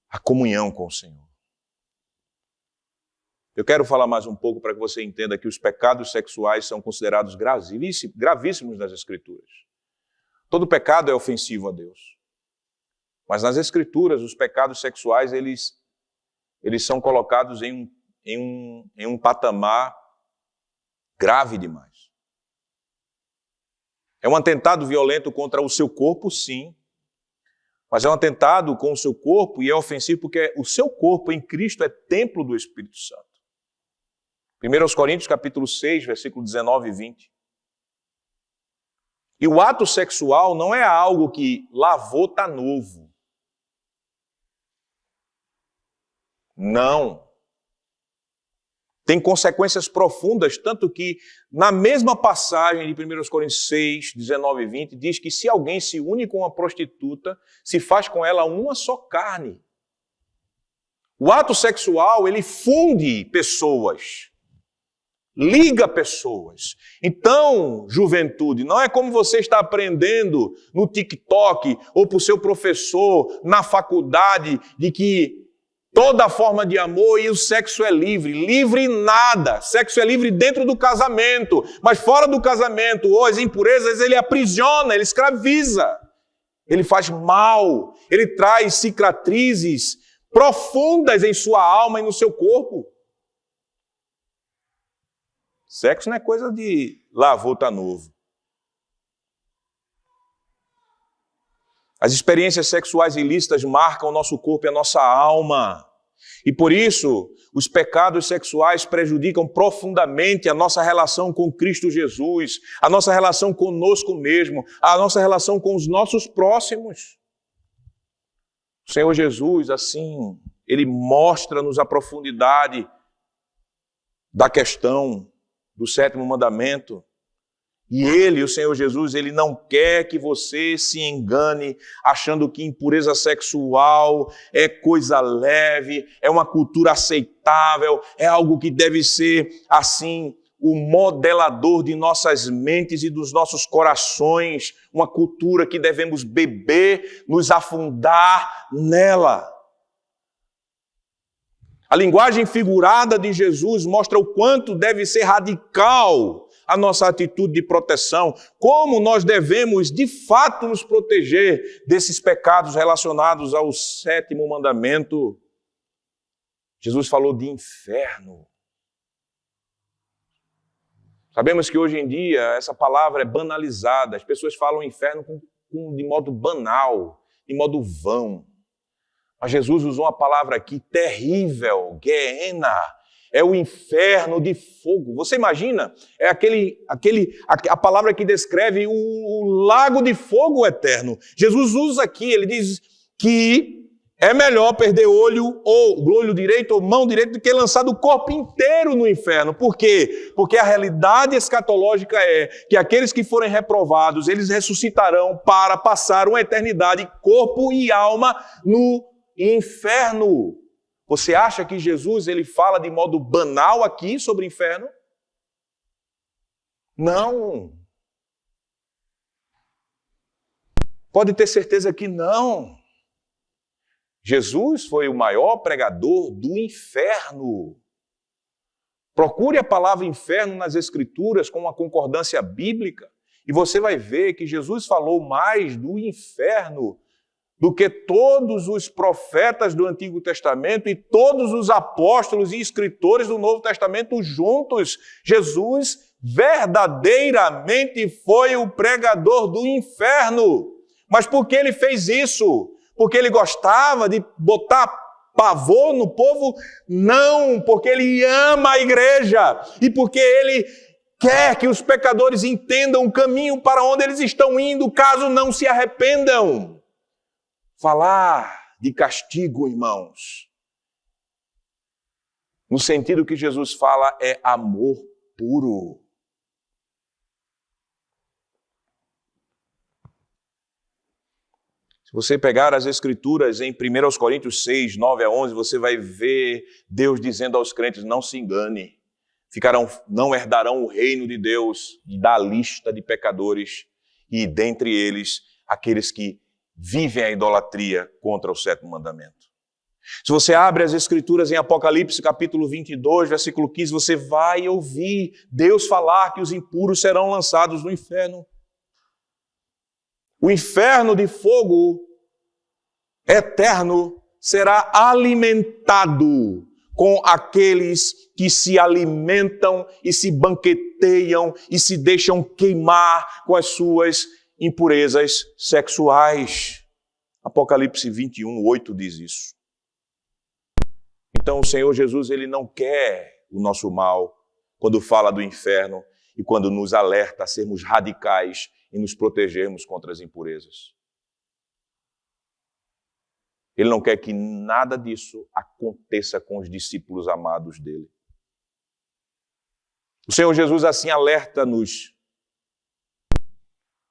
A comunhão com o Senhor. Eu quero falar mais um pouco para que você entenda que os pecados sexuais são considerados gravíssimos nas Escrituras. Todo pecado é ofensivo a Deus. Mas nas Escrituras, os pecados sexuais, eles são colocados em um patamar grave demais. É um atentado violento contra o seu corpo, sim. Mas é um atentado com o seu corpo e é ofensivo porque o seu corpo em Cristo é templo do Espírito Santo. 1 Coríntios capítulo 6, versículo 19 e 20. E o ato sexual não é algo que lavou, tá novo. Não. Tem consequências profundas, tanto que na mesma passagem de 1 Coríntios 6, 19 e 20, diz que se alguém se une com uma prostituta, se faz com ela uma só carne. O ato sexual, ele funde pessoas, liga pessoas. Então, juventude, não é como você está aprendendo no TikTok ou por seu professor na faculdade de que toda forma de amor e o sexo é livre. Livre nada. Sexo é livre dentro do casamento. Mas fora do casamento, ou as impurezas, ele aprisiona, ele escraviza. Ele faz mal. Ele traz cicatrizes profundas em sua alma e no seu corpo. Sexo não é coisa de lavou, está novo. As experiências sexuais ilícitas marcam o nosso corpo e a nossa alma. E por isso, os pecados sexuais prejudicam profundamente a nossa relação com Cristo Jesus, a nossa relação conosco mesmo, a nossa relação com os nossos próximos. O Senhor Jesus, assim, Ele mostra-nos a profundidade da questão do sétimo mandamento. E Ele, o Senhor Jesus, Ele não quer que você se engane achando que impureza sexual é coisa leve, é uma cultura aceitável, é algo que deve ser, assim, o modelador de nossas mentes e dos nossos corações, uma cultura que devemos beber, nos afundar nela. A linguagem figurada de Jesus mostra o quanto deve ser radical a nossa atitude de proteção, como nós devemos, de fato, nos proteger desses pecados relacionados ao sétimo mandamento. Jesus falou de inferno. Sabemos que hoje em dia essa palavra é banalizada, as pessoas falam inferno de modo banal, de modo vão. Mas Jesus usou uma palavra aqui terrível, Gehenna. É o inferno de fogo. Você imagina? É a palavra que descreve o lago de fogo eterno. Jesus usa aqui, ele diz que é melhor perder olho direito ou mão direita do que lançar o corpo inteiro no inferno. Por quê? Porque a realidade escatológica é que aqueles que forem reprovados, eles ressuscitarão para passar uma eternidade, corpo e alma, no inferno. Você acha que Jesus ele fala de modo banal aqui sobre o inferno? Não. Pode ter certeza que não. Jesus foi o maior pregador do inferno. Procure a palavra inferno nas Escrituras com uma concordância bíblica e você vai ver que Jesus falou mais do inferno do que todos os profetas do Antigo Testamento e todos os apóstolos e escritores do Novo Testamento juntos. Jesus verdadeiramente foi o pregador do inferno. Mas por que ele fez isso? Porque ele gostava de botar pavor no povo? Não, porque ele ama a igreja e porque ele quer que os pecadores entendam o caminho para onde eles estão indo, caso não se arrependam. Falar de castigo, irmãos, no sentido que Jesus fala, é amor puro. Se você pegar as Escrituras em 1 Coríntios 6, 9 a 11, você vai ver Deus dizendo aos crentes, não se engane, não herdarão o reino de Deus e da lista de pecadores, e dentre eles aqueles que vivem a idolatria contra o sétimo mandamento. Se você abre as Escrituras em Apocalipse, capítulo 22, versículo 15, você vai ouvir Deus falar que os impuros serão lançados no inferno. O inferno de fogo eterno será alimentado com aqueles que se alimentam e se banqueteiam e se deixam queimar com as suas impurezas sexuais. Apocalipse 21, 8 diz isso. Então o Senhor Jesus, ele não quer o nosso mal quando fala do inferno e quando nos alerta a sermos radicais e nos protegermos contra as impurezas. Ele não quer que nada disso aconteça com os discípulos amados dele. O Senhor Jesus assim alerta-nos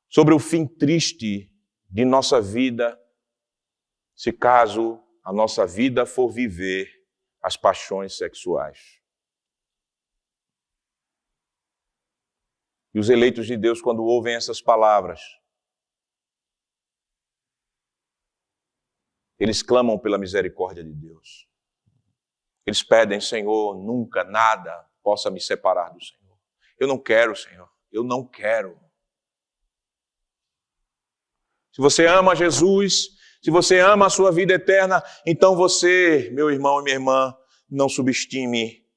sobre o fim triste de nossa vida, se caso a nossa vida for viver as paixões sexuais. E os eleitos de Deus, quando ouvem essas palavras, eles clamam pela misericórdia de Deus. Eles pedem, Senhor, nunca nada possa me separar do Senhor. Eu não quero, Senhor, eu não quero. Se você ama Jesus, se você ama a sua vida eterna, então você, meu irmão e minha irmã, não subestime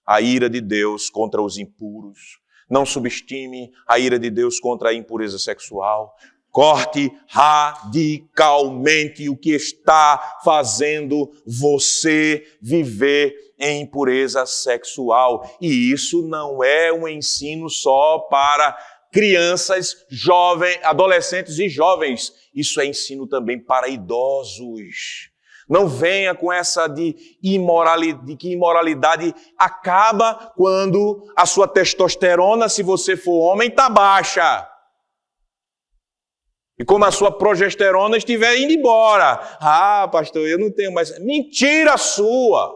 a ira de Deus contra os impuros. Não subestime a ira de Deus contra a impureza sexual. Corte radicalmente o que está fazendo você viver em impureza sexual. E isso não é um ensino só para crianças, jovens, adolescentes e jovens. Isso é ensino também para idosos. Não venha com essa de que imoralidade acaba quando a sua testosterona, se você for homem, está baixa. E como a sua progesterona estiver indo embora. Ah, pastor, eu não tenho mais. Mentira sua!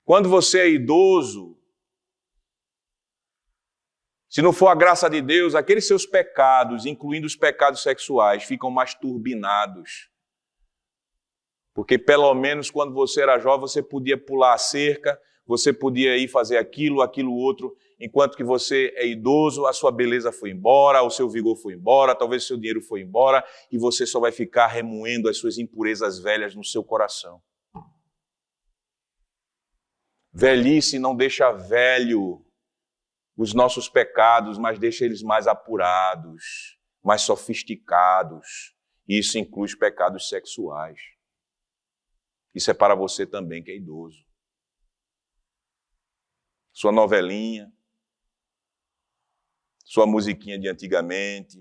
Quando você é idoso, se não for a graça de Deus, aqueles seus pecados, incluindo os pecados sexuais, ficam mais turbinados. Porque pelo menos quando você era jovem, você podia pular a cerca, você podia ir fazer aquilo, outro. Enquanto que você é idoso, a sua beleza foi embora, o seu vigor foi embora, talvez o seu dinheiro foi embora, e você só vai ficar remoendo as suas impurezas velhas no seu coração. Velhice não deixa velho os nossos pecados, mas deixa eles mais apurados, mais sofisticados. E isso inclui os pecados sexuais. Isso é para você também que é idoso. Sua novelinha, sua musiquinha de antigamente,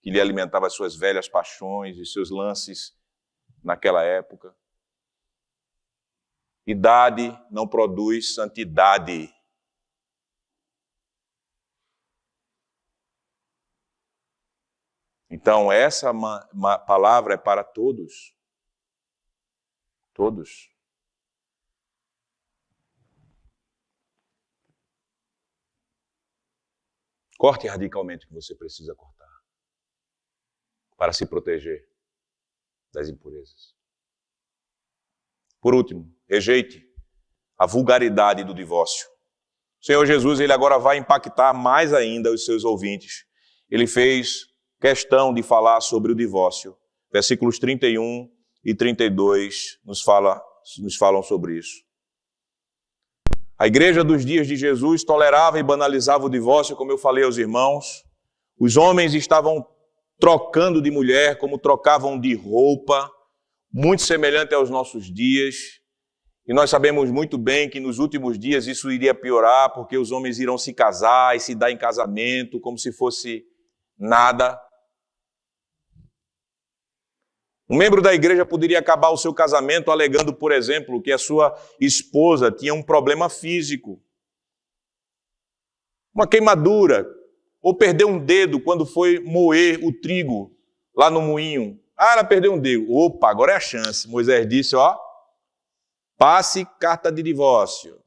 que lhe alimentava as suas velhas paixões e seus lances naquela época. Idade não produz santidade. Então, essa palavra é para todos. Todos. Corte radicalmente o que você precisa cortar para se proteger das impurezas. Por último, rejeite a vulgaridade do divórcio. O Senhor Jesus, ele agora vai impactar mais ainda os seus ouvintes. Ele fez questão de falar sobre o divórcio. Versículos 31 e 32 nos falam sobre isso. A igreja dos dias de Jesus tolerava e banalizava o divórcio, como eu falei aos irmãos. Os homens estavam trocando de mulher como trocavam de roupa, muito semelhante aos nossos dias. E nós sabemos muito bem que nos últimos dias isso iria piorar, porque os homens irão se casar e se dar em casamento como se fosse nada. Um membro da igreja poderia acabar o seu casamento alegando, por exemplo, que a sua esposa tinha um problema físico, uma queimadura, ou perdeu um dedo quando foi moer o trigo lá no moinho. Ah, ela perdeu um dedo. Opa, agora é a chance. Moisés disse, passe carta de divórcio.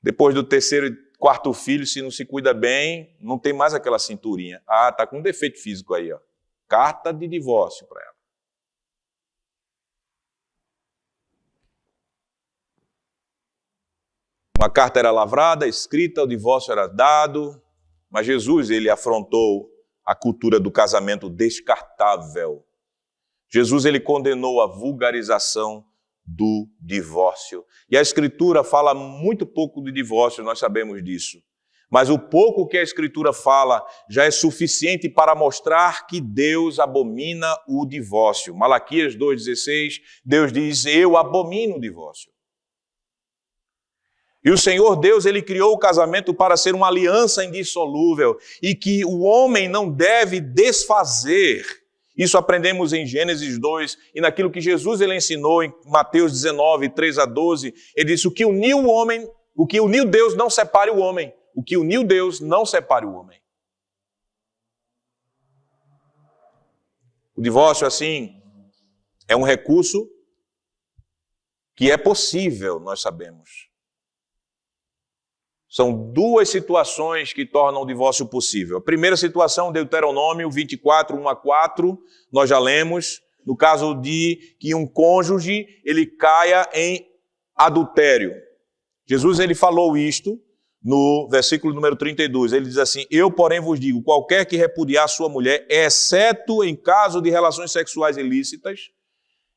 Depois do terceiro e quarto filho, se não se cuida bem, não tem mais aquela cinturinha. Ah, tá com um defeito físico aí, Carta de divórcio para ela. Uma carta era lavrada, escrita, o divórcio era dado, mas Jesus, ele afrontou a cultura do casamento descartável. Jesus, ele condenou a vulgarização do divórcio. E a Escritura fala muito pouco de divórcio, nós sabemos disso. Mas o pouco que a Escritura fala já é suficiente para mostrar que Deus abomina o divórcio. Malaquias 2,16, Deus diz, eu abomino o divórcio. E o Senhor Deus, ele criou o casamento para ser uma aliança indissolúvel e que o homem não deve desfazer. Isso aprendemos em Gênesis 2 e naquilo que Jesus ele ensinou em Mateus 19, 3 a 12. Ele disse, o que uniu Deus não separe o homem. O que uniu Deus não separe o homem. O divórcio, assim, é um recurso que é possível, nós sabemos. São duas situações que tornam o divórcio possível. A primeira situação, Deuteronômio 24, 1 a 4, nós já lemos, no caso de que um cônjuge ele caia em adultério. Jesus ele falou isto no versículo número 32, ele diz assim, eu, porém, vos digo, qualquer que repudiar sua mulher, exceto em caso de relações sexuais ilícitas,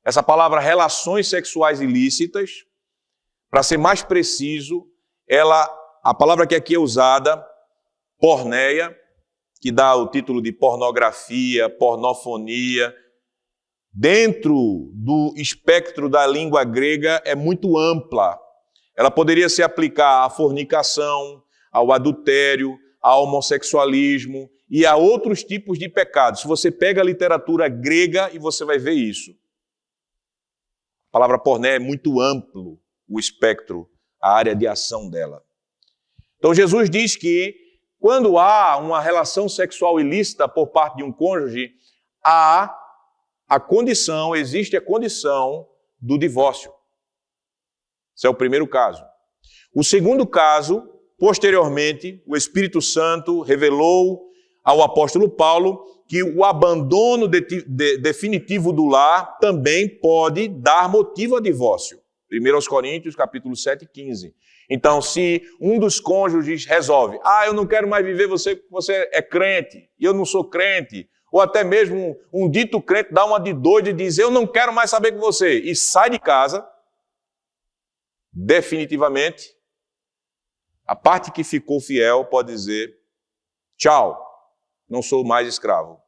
essa palavra relações sexuais ilícitas, Para ser mais preciso, a palavra que aqui é usada, porneia, que dá o título de pornografia, pornofonia, dentro do espectro da língua grega é muito ampla. Ela poderia se aplicar à fornicação, ao adultério, ao homossexualismo e a outros tipos de pecados. Se você pega a literatura grega e você vai ver isso. A palavra porné é muito amplo o espectro, a área de ação dela. Então Jesus diz que quando há uma relação sexual ilícita por parte de um cônjuge, existe a condição do divórcio. Esse é o primeiro caso. O segundo caso, posteriormente, o Espírito Santo revelou ao apóstolo Paulo que o abandono definitivo do lar também pode dar motivo a divórcio. 1 Coríntios, capítulo 7, 15. Então, se um dos cônjuges resolve, eu não quero mais viver, você é crente, e eu não sou crente, ou até mesmo um dito crente dá uma de doido e diz, eu não quero mais saber com você, e sai de casa, definitivamente, a parte que ficou fiel pode dizer, tchau, não sou mais escravo.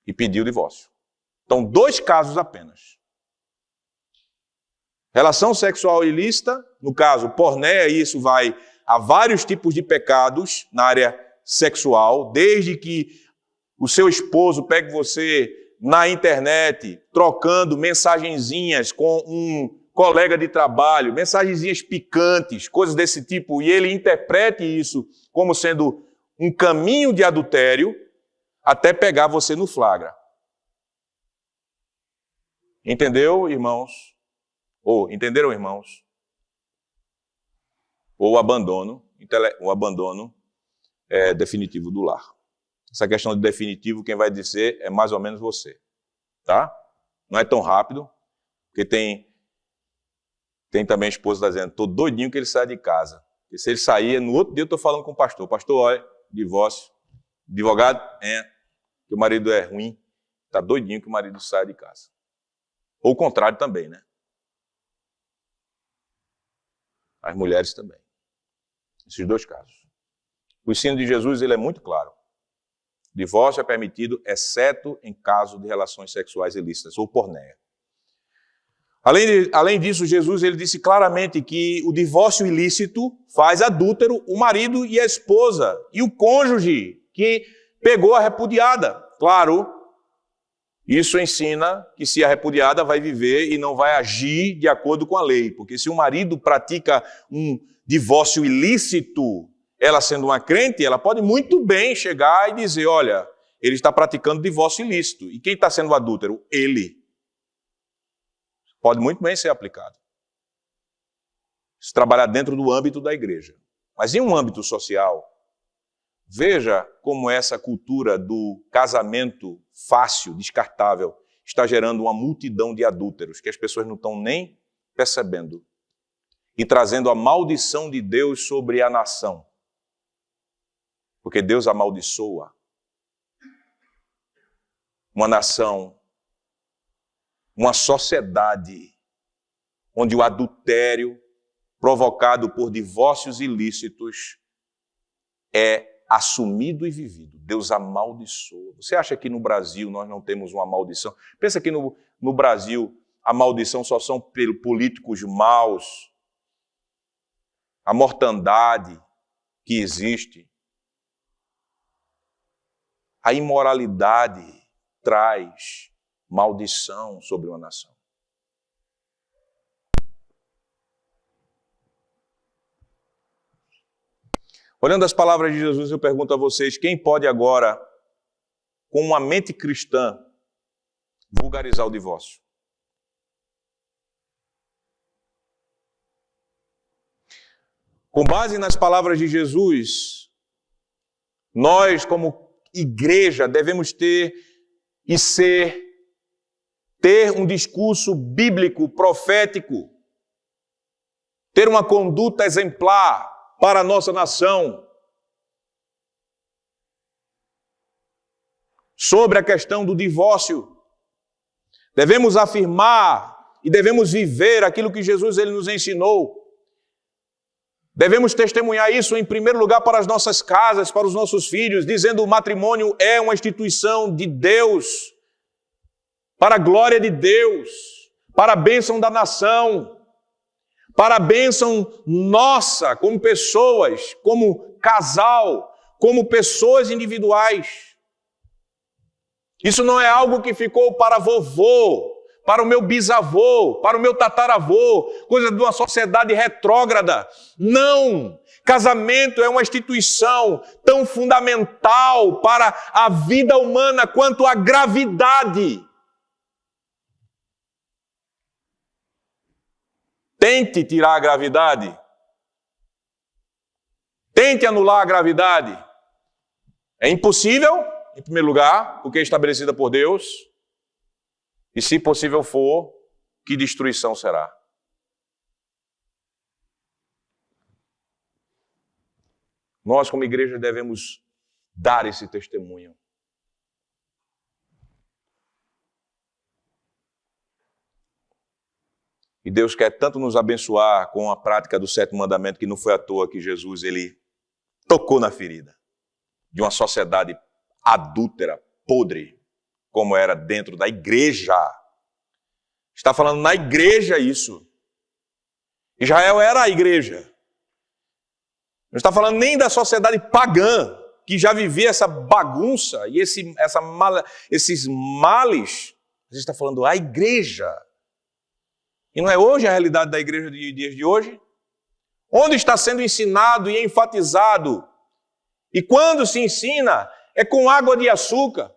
E pediu o divórcio. Então, 2 casos apenas. Relação sexual ilícita, no caso, pornéia, isso vai a vários tipos de pecados na área sexual, desde que o seu esposo pegue você na internet, trocando mensagenzinhas com um colega de trabalho, mensagenzinhas picantes, coisas desse tipo, e ele interprete isso como sendo um caminho de adultério, até pegar você no flagra. Entendeu, irmãos? Entenderam, irmãos? Ou o abandono definitivo do lar. Essa questão de definitivo, quem vai dizer é mais ou menos você. Tá? Não é tão rápido, porque tem também a esposa tá dizendo, estou doidinho que ele saia de casa. Porque se ele sair, no outro dia eu estou falando com o pastor. Pastor, olha, divórcio. Advogado, que o marido é ruim. Está doidinho que o marido saia de casa. Ou o contrário também, né? As mulheres também. Esses 2 casos. O ensino de Jesus ele é muito claro. Divórcio é permitido, exceto em caso de relações sexuais ilícitas, ou pornéia. Além disso, Jesus ele disse claramente que o divórcio ilícito faz adúltero o marido e a esposa, e o cônjuge que pegou a repudiada. Claro, isso ensina que se a repudiada vai viver e não vai agir de acordo com a lei. Porque se o marido pratica um divórcio ilícito, ela sendo uma crente, ela pode muito bem chegar e dizer, olha, ele está praticando divórcio ilícito. E quem está sendo o adúltero? Ele. Pode muito bem ser aplicado. Se trabalhar dentro do âmbito da igreja. Mas em um âmbito social, veja como essa cultura do casamento fácil, descartável, está gerando uma multidão de adúlteros que as pessoas não estão nem percebendo e trazendo a maldição de Deus sobre a nação. Porque Deus amaldiçoa uma nação, uma sociedade onde o adultério provocado por divórcios ilícitos é assumido e vivido. Deus amaldiçoa. Você acha que no Brasil nós não temos uma maldição? Pensa que no Brasil a maldição só são políticos maus, a mortandade que existe. A imoralidade traz maldição sobre uma nação. Olhando as palavras de Jesus, eu pergunto a vocês, quem pode agora, com uma mente cristã, vulgarizar o divórcio? Com base nas palavras de Jesus, nós, como igreja, devemos ter um discurso bíblico, profético, ter uma conduta exemplar para a nossa nação sobre a questão do divórcio. Devemos afirmar e devemos viver aquilo que Jesus ele nos ensinou. Devemos testemunhar isso em primeiro lugar para as nossas casas, para os nossos filhos, dizendo que o matrimônio é uma instituição de Deus, para a glória de Deus, para a bênção da nação, para a bênção nossa como pessoas, como casal, como pessoas individuais. Isso não é algo que ficou para vovô, para o meu bisavô, para o meu tataravô, coisa de uma sociedade retrógrada. Não! Casamento é uma instituição tão fundamental para a vida humana quanto a gravidade. Tente tirar a gravidade. Tente anular a gravidade. É impossível, em primeiro lugar, porque é estabelecida por Deus. E se possível for, que destruição será? Nós, como igreja, devemos dar esse testemunho. E Deus quer tanto nos abençoar com a prática do 7º mandamento, que não foi à toa que Jesus ele tocou na ferida de uma sociedade adúltera, podre, como era dentro da igreja. Está falando na igreja isso. Israel era a igreja. Não está falando nem da sociedade pagã, que já vivia essa bagunça e esses males. A gente está falando a igreja. E não é hoje a realidade da igreja de dias de hoje? Onde está sendo ensinado e enfatizado? E quando se ensina, é com água de açúcar.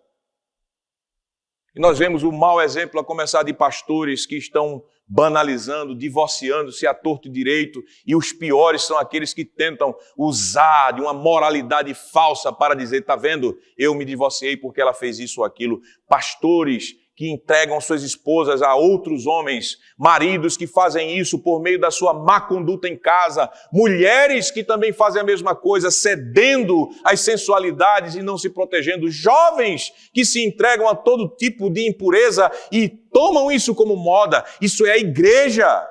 E nós vemos o mau exemplo a começar de pastores que estão banalizando, divorciando-se à torto e direito, e os piores são aqueles que tentam usar de uma moralidade falsa para dizer, tá vendo, eu me divorciei porque ela fez isso ou aquilo. Pastores que entregam suas esposas a outros homens, maridos que fazem isso por meio da sua má conduta em casa, mulheres que também fazem a mesma coisa, cedendo às sensualidades e não se protegendo, jovens que se entregam a todo tipo de impureza e tomam isso como moda. Isso é a igreja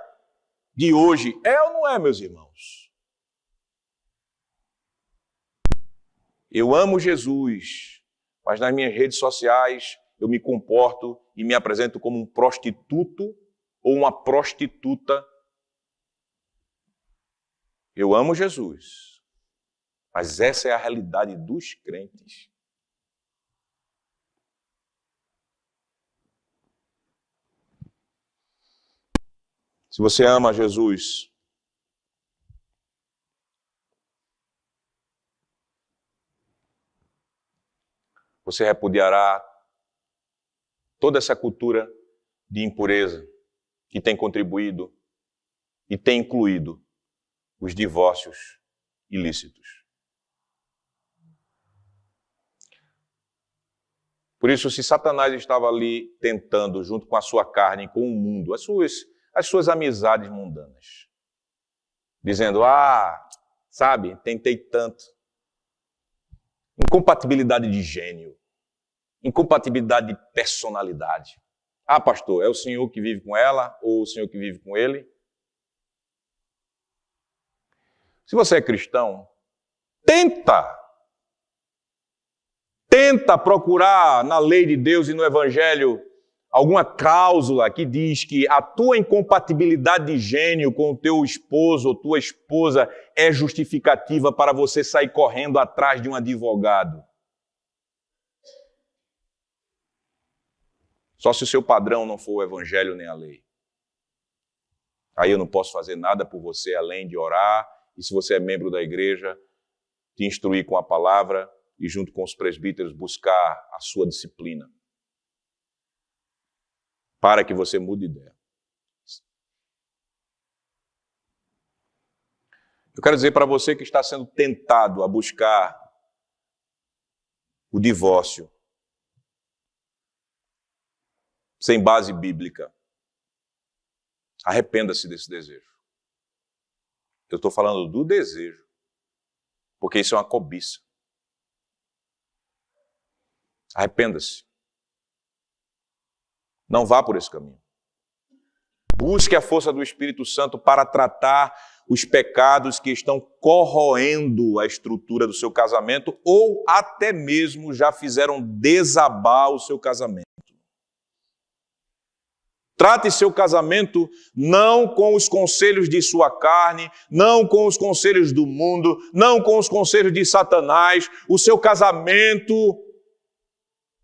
de hoje. É ou não é, meus irmãos? Eu amo Jesus, mas nas minhas redes sociais eu me comporto e me apresento como um prostituto ou uma prostituta. Eu amo Jesus, mas essa é a realidade dos crentes. Se você ama Jesus, você repudiará toda essa cultura de impureza que tem contribuído e tem incluído os divórcios ilícitos. Por isso, se Satanás estava ali tentando, junto com a sua carne, com o mundo, as suas amizades mundanas, dizendo, sabe, tentei tanto. Incompatibilidade de gênio. Incompatibilidade de personalidade. Pastor, é o senhor que vive com ela ou o senhor que vive com ele? Se você é cristão, tenta procurar na lei de Deus e no Evangelho alguma cláusula que diz que a tua incompatibilidade de gênio com o teu esposo ou tua esposa é justificativa para você sair correndo atrás de um advogado. Só se o seu padrão não for o Evangelho nem a lei. Aí eu não posso fazer nada por você além de orar, e se você é membro da igreja, te instruir com a palavra e junto com os presbíteros buscar a sua disciplina. Para que você mude de ideia. Eu quero dizer para você que está sendo tentado a buscar o divórcio sem base bíblica. Arrependa-se desse desejo. Eu estou falando do desejo, porque isso é uma cobiça. Arrependa-se. Não vá por esse caminho. Busque a força do Espírito Santo para tratar os pecados que estão corroendo a estrutura do seu casamento ou até mesmo já fizeram desabar o seu casamento. Trate seu casamento não com os conselhos de sua carne, não com os conselhos do mundo, não com os conselhos de Satanás. O seu casamento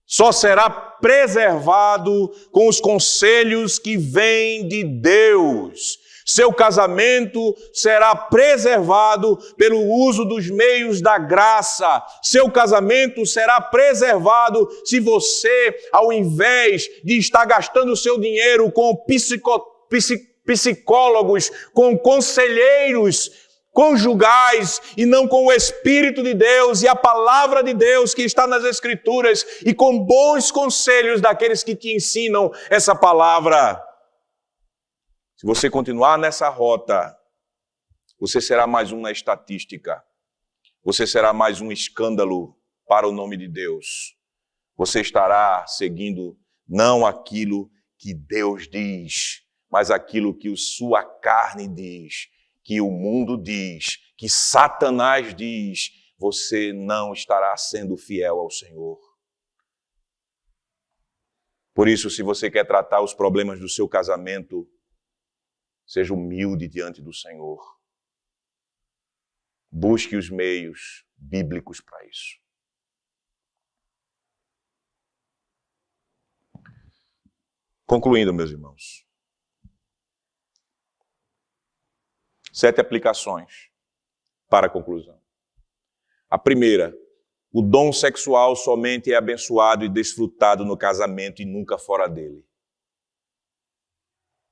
só será preservado com os conselhos que vêm de Deus. Seu casamento será preservado pelo uso dos meios da graça. Seu casamento será preservado se você, ao invés de estar gastando o seu dinheiro com psicólogos, com conselheiros conjugais e não com o Espírito de Deus e a palavra de Deus que está nas Escrituras e com bons conselhos daqueles que te ensinam essa palavra. Se você continuar nessa rota, você será mais um na estatística. Você será mais um escândalo para o nome de Deus. Você estará seguindo não aquilo que Deus diz, mas aquilo que sua carne diz, que o mundo diz, que Satanás diz. Você não estará sendo fiel ao Senhor. Por isso, se você quer tratar os problemas do seu casamento, seja humilde diante do Senhor. Busque os meios bíblicos para isso. Concluindo, meus irmãos. 7 aplicações para a conclusão. A primeira, o dom sexual somente é abençoado e desfrutado no casamento e nunca fora dele.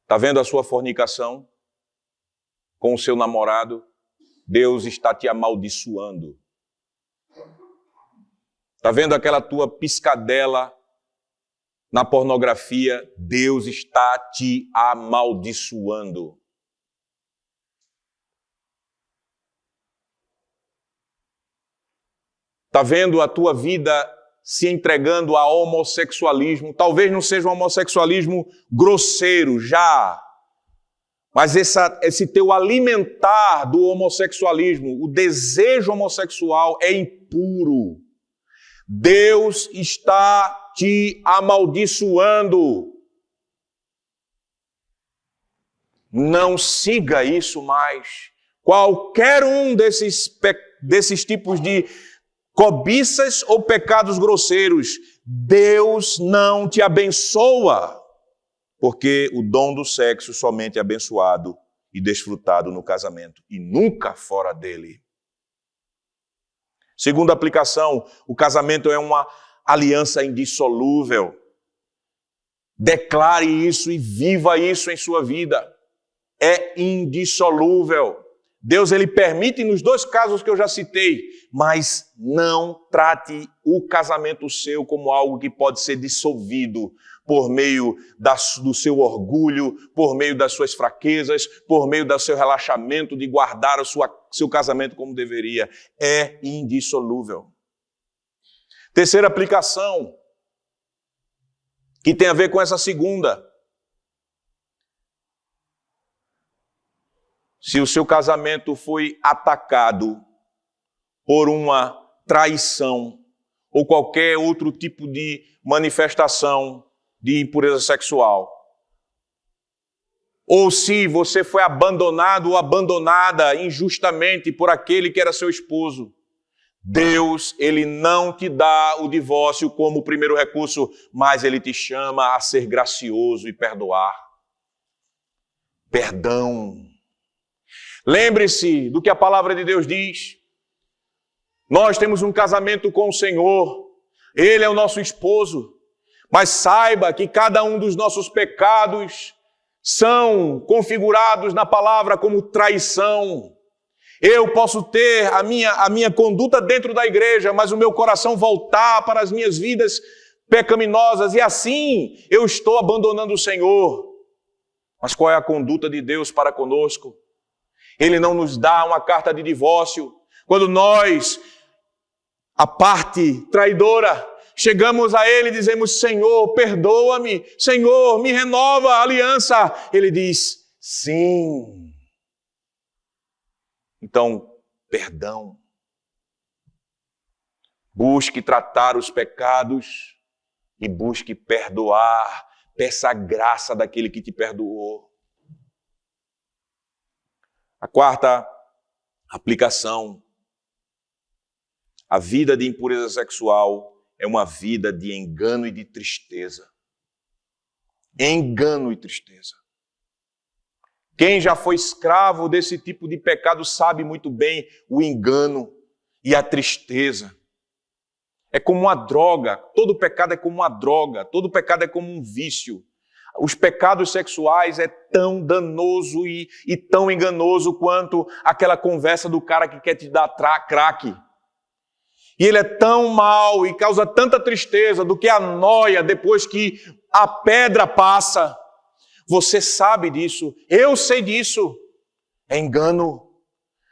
Está vendo a sua fornicação com o seu namorado? Deus está te amaldiçoando. Está vendo aquela tua piscadela na pornografia? Deus está te amaldiçoando. Está vendo a tua vida se entregando a homossexualismo? Talvez não seja um homossexualismo grosseiro, já. Mas esse teu alimentar do homossexualismo, o desejo homossexual é impuro. Deus está te amaldiçoando. Não siga isso mais. Qualquer um desses tipos de cobiças ou pecados grosseiros, Deus não te abençoa, porque o dom do sexo somente é abençoado e desfrutado no casamento e nunca fora dele. Segunda aplicação, o casamento é uma aliança indissolúvel. Declare isso e viva isso em sua vida. É indissolúvel. Deus, ele permite nos 2 casos que eu já citei, mas não trate o casamento seu como algo que pode ser dissolvido por meio do seu orgulho, por meio das suas fraquezas, por meio do seu relaxamento de guardar o seu casamento como deveria. É indissolúvel. Terceira aplicação, que tem a ver com essa segunda. Se o seu casamento foi atacado por uma traição ou qualquer outro tipo de manifestação de impureza sexual, ou se você foi abandonado ou abandonada injustamente por aquele que era seu esposo, Deus, ele não te dá o divórcio como o primeiro recurso, mas ele te chama a ser gracioso e perdoar. Perdão. Lembre-se do que a palavra de Deus diz. Nós temos um casamento com o Senhor. Ele é o nosso esposo. Mas saiba que cada um dos nossos pecados são configurados na palavra como traição. Eu posso ter a minha conduta dentro da igreja, mas o meu coração voltar para as minhas vidas pecaminosas. E assim eu estou abandonando o Senhor. Mas qual é a conduta de Deus para conosco? Ele não nos dá uma carta de divórcio. Quando nós, a parte traidora, chegamos a Ele e dizemos, Senhor, perdoa-me, Senhor, me renova a aliança. Ele diz, sim. Então, perdão. Busque tratar os pecados e busque perdoar. Peça a graça daquele que te perdoou. A quarta aplicação. A vida de impureza sexual é uma vida de engano e de tristeza. Engano e tristeza. Quem já foi escravo desse tipo de pecado sabe muito bem o engano e a tristeza. É como uma droga, todo pecado é como uma droga, todo pecado é como um vício. Os pecados sexuais é tão danoso e tão enganoso quanto aquela conversa do cara que quer te dar crack. E ele é tão mau e causa tanta tristeza do que a noia depois que a pedra passa. Você sabe disso, eu sei disso. É engano.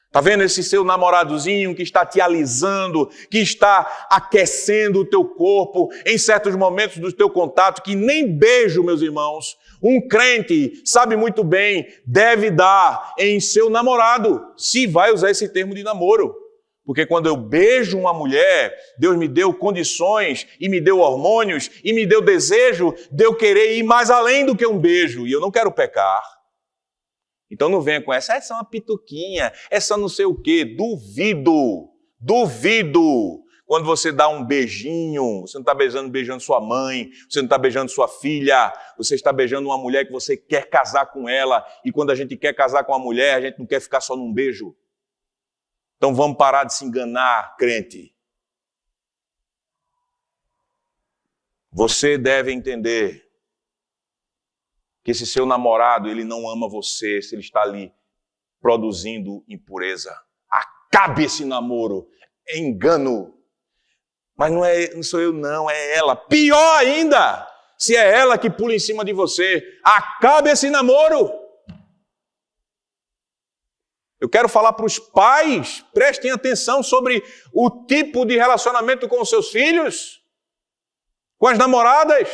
Está vendo esse seu namoradozinho que está te alisando, que está aquecendo o teu corpo em certos momentos do teu contato, que nem beijo, meus irmãos, um crente sabe muito bem, deve dar em seu namorado, se vai usar esse termo de namoro. Porque quando eu beijo uma mulher, Deus me deu condições e me deu hormônios e me deu desejo de eu querer ir mais além do que um beijo. E eu não quero pecar. Então não venha com essa, essa é uma pituquinha, essa não sei o quê. Duvido. Quando você dá um beijinho, você não está beijando sua mãe, você não está beijando sua filha, você está beijando uma mulher que você quer casar com ela. E quando a gente quer casar com uma mulher, a gente não quer ficar só num beijo. Então vamos parar de se enganar, crente. Você deve entender que esse seu namorado, ele não ama você se ele está ali produzindo impureza. Acabe esse namoro. É engano. Mas não sou eu não, é ela. Pior ainda, se é ela que pula em cima de você. Acabe esse namoro. Eu quero falar para os pais, prestem atenção sobre o tipo de relacionamento com os seus filhos, com as namoradas.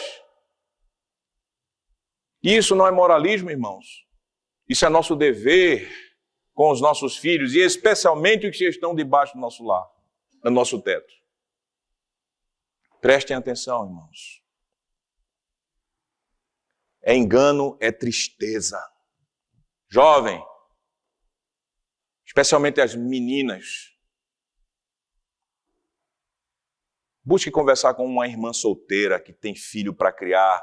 Isso não é moralismo, irmãos. Isso é nosso dever com os nossos filhos, e especialmente os que estão debaixo do nosso lar, do nosso teto. Prestem atenção, irmãos. É engano, é tristeza. Jovem, especialmente as meninas, busque conversar com uma irmã solteira que tem filho para criar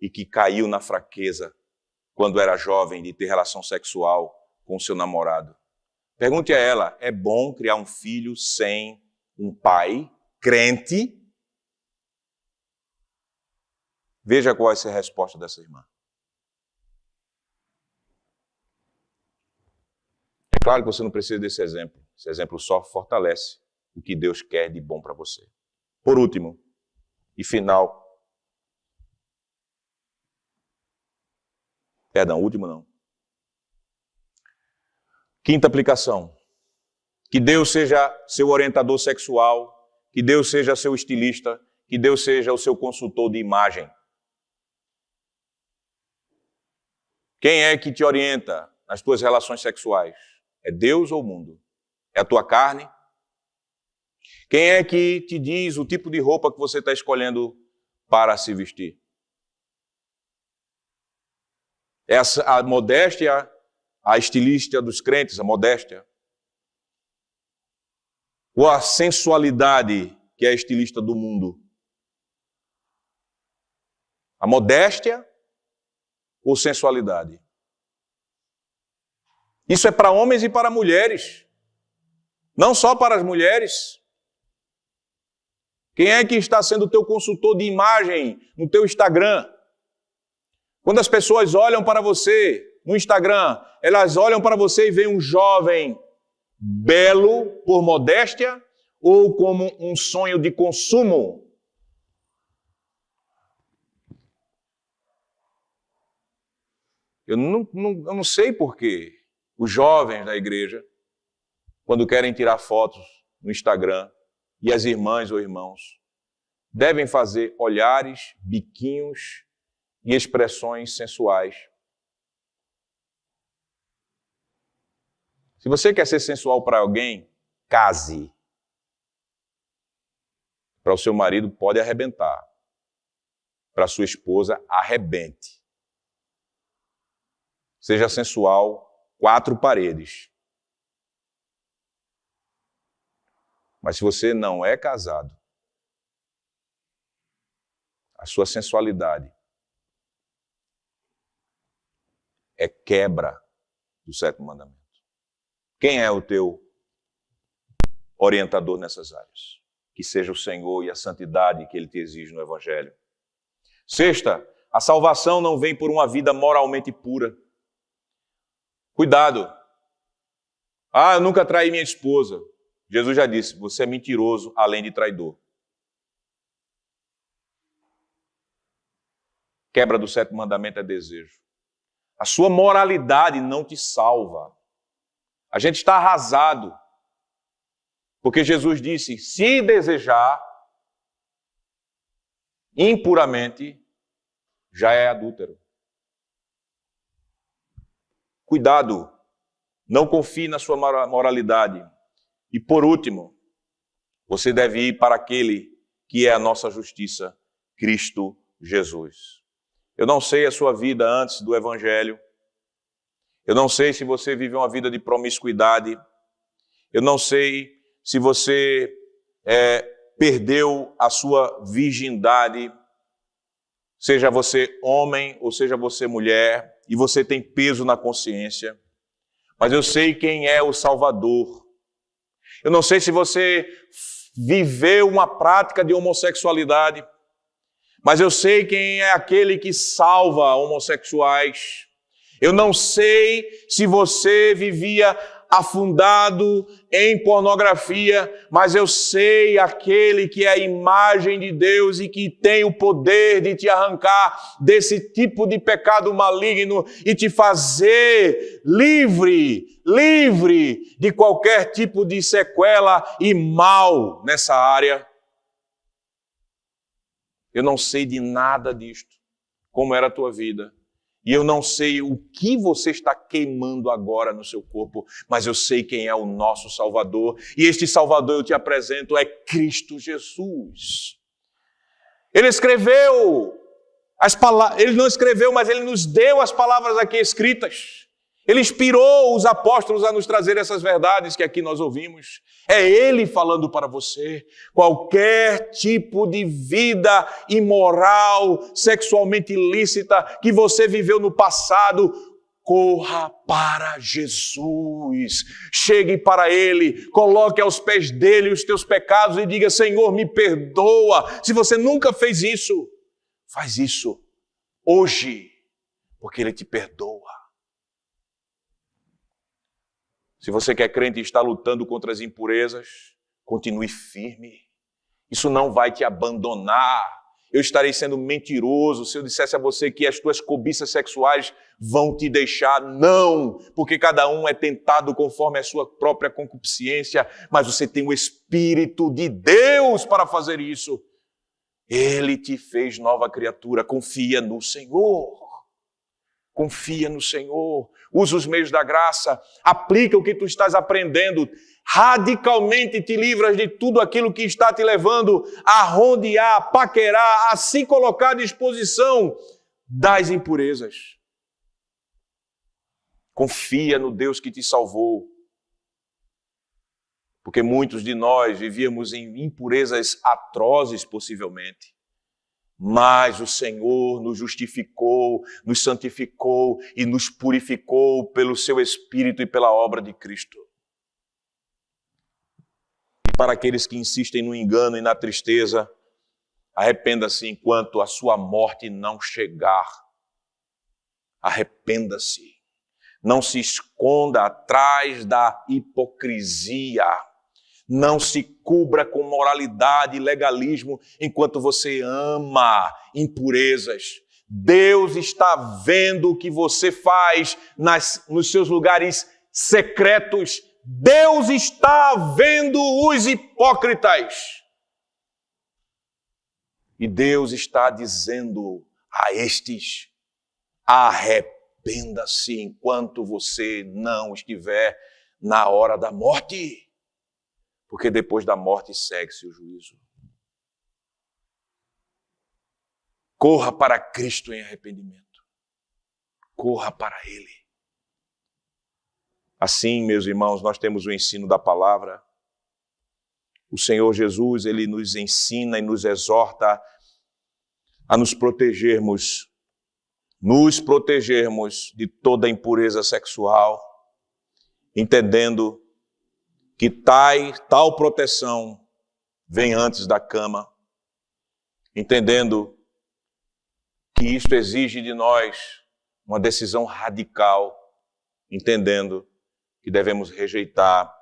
e que caiu na fraqueza quando era jovem de ter relação sexual com o seu namorado. Pergunte a ela, é bom criar um filho sem um pai crente? Veja qual vai ser a resposta dessa irmã. É claro que você não precisa desse exemplo. Esse exemplo só fortalece o que Deus quer de bom para você. Por último e final. Perdão, último não. Quinta aplicação. Que Deus seja seu orientador sexual, que Deus seja seu estilista, que Deus seja o seu consultor de imagem. Quem é que te orienta nas tuas relações sexuais? É Deus ou o mundo? É a tua carne? Quem é que te diz o tipo de roupa que você está escolhendo para se vestir? É a modéstia, a estilista dos crentes, a modéstia? Ou a sensualidade, que é a estilista do mundo? A modéstia ou sensualidade? Isso é para homens e para mulheres. Não só para as mulheres. Quem é que está sendo o teu consultor de imagem no teu Instagram? Quando as pessoas olham para você no Instagram, elas olham para você e veem um jovem belo por modéstia ou como um sonho de consumo? Eu não sei por quê. Os jovens da igreja, quando querem tirar fotos no Instagram, e as irmãs ou irmãos, devem fazer olhares, biquinhos e expressões sensuais. Se você quer ser sensual para alguém, case. Para o seu marido, pode arrebentar. Para a sua esposa, arrebente. Seja sensual, 4 paredes. Mas se você não é casado, a sua sensualidade é quebra do 7º mandamento. Quem é o teu orientador nessas áreas? Que seja o Senhor e a santidade que Ele te exige no Evangelho. 6ª, a salvação não vem por uma vida moralmente pura. Cuidado. Eu nunca traí minha esposa. Jesus já disse, você é mentiroso além de traidor. Quebra do 7º mandamento é desejo. A sua moralidade não te salva. A gente está arrasado. Porque Jesus disse, se desejar impuramente, já é adúltero. Cuidado, não confie na sua moralidade. E por último, você deve ir para aquele que é a nossa justiça, Cristo Jesus. Eu não sei a sua vida antes do Evangelho. Eu não sei se você vive uma vida de promiscuidade. Eu não sei se você perdeu a sua virgindade, seja você homem ou seja você mulher, e você tem peso na consciência. Mas eu sei quem é o Salvador. Eu não sei se você viveu uma prática de homossexualidade, mas eu sei quem é aquele que salva homossexuais. Eu não sei se você vivia afundado em pornografia, mas eu sei aquele que é a imagem de Deus e que tem o poder de te arrancar desse tipo de pecado maligno e te fazer livre de qualquer tipo de sequela e mal nessa área. Eu não sei de nada disto, como era a tua vida. E eu não sei o que você está queimando agora no seu corpo, mas eu sei quem é o nosso Salvador. E este Salvador eu te apresento é Cristo Jesus. Ele escreveu as palavras, ele não escreveu, mas ele nos deu as palavras aqui escritas. Ele inspirou os apóstolos a nos trazer essas verdades que aqui nós ouvimos. É Ele falando para você. Qualquer tipo de vida imoral, sexualmente ilícita que você viveu no passado, corra para Jesus. Chegue para Ele, coloque aos pés dEle os teus pecados e diga, Senhor, me perdoa. Se você nunca fez isso, faz isso hoje, porque Ele te perdoa. Se você que é crente e está lutando contra as impurezas, continue firme. Isso não vai te abandonar. Eu estarei sendo mentiroso se eu dissesse a você que as tuas cobiças sexuais vão te deixar. Não, porque cada um é tentado conforme a sua própria concupiscência, mas você tem o Espírito de Deus para fazer isso. Ele te fez nova criatura. Confia no Senhor. Confia no Senhor, usa os meios da graça, aplica o que tu estás aprendendo, radicalmente te livras de tudo aquilo que está te levando a rondear, a paquerar, a se colocar à disposição das impurezas. Confia no Deus que te salvou, porque muitos de nós vivíamos em impurezas atrozes possivelmente. Mas o Senhor nos justificou, nos santificou e nos purificou pelo seu Espírito e pela obra de Cristo. E para aqueles que insistem no engano e na tristeza, arrependa-se enquanto a sua morte não chegar. Arrependa-se. Não se esconda atrás da hipocrisia. Não se cubra com moralidade e legalismo enquanto você ama impurezas. Deus está vendo o que você faz nos seus lugares secretos. Deus está vendo os hipócritas. E Deus está dizendo a estes: arrependa-se enquanto você não estiver na hora da morte, porque depois da morte segue-se o juízo. Corra para Cristo em arrependimento. Corra para Ele. Assim, meus irmãos, nós temos o ensino da palavra. O Senhor Jesus, Ele nos ensina e nos exorta a nos protegermos de toda impureza sexual, entendendo que tal proteção vem antes da cama, entendendo que isto exige de nós uma decisão radical, entendendo que devemos rejeitar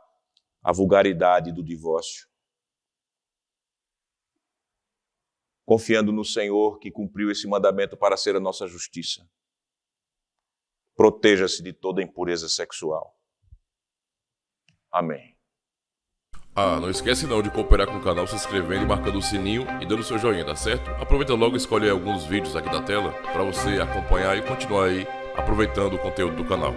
a vulgaridade do divórcio. Confiando no Senhor que cumpriu esse mandamento para ser a nossa justiça. Proteja-se de toda impureza sexual. Amém. Não esquece não de cooperar com o canal, se inscrevendo e marcando o sininho e dando seu joinha, tá certo? Aproveita logo e escolhe alguns vídeos aqui da tela para você acompanhar e continuar aí aproveitando o conteúdo do canal.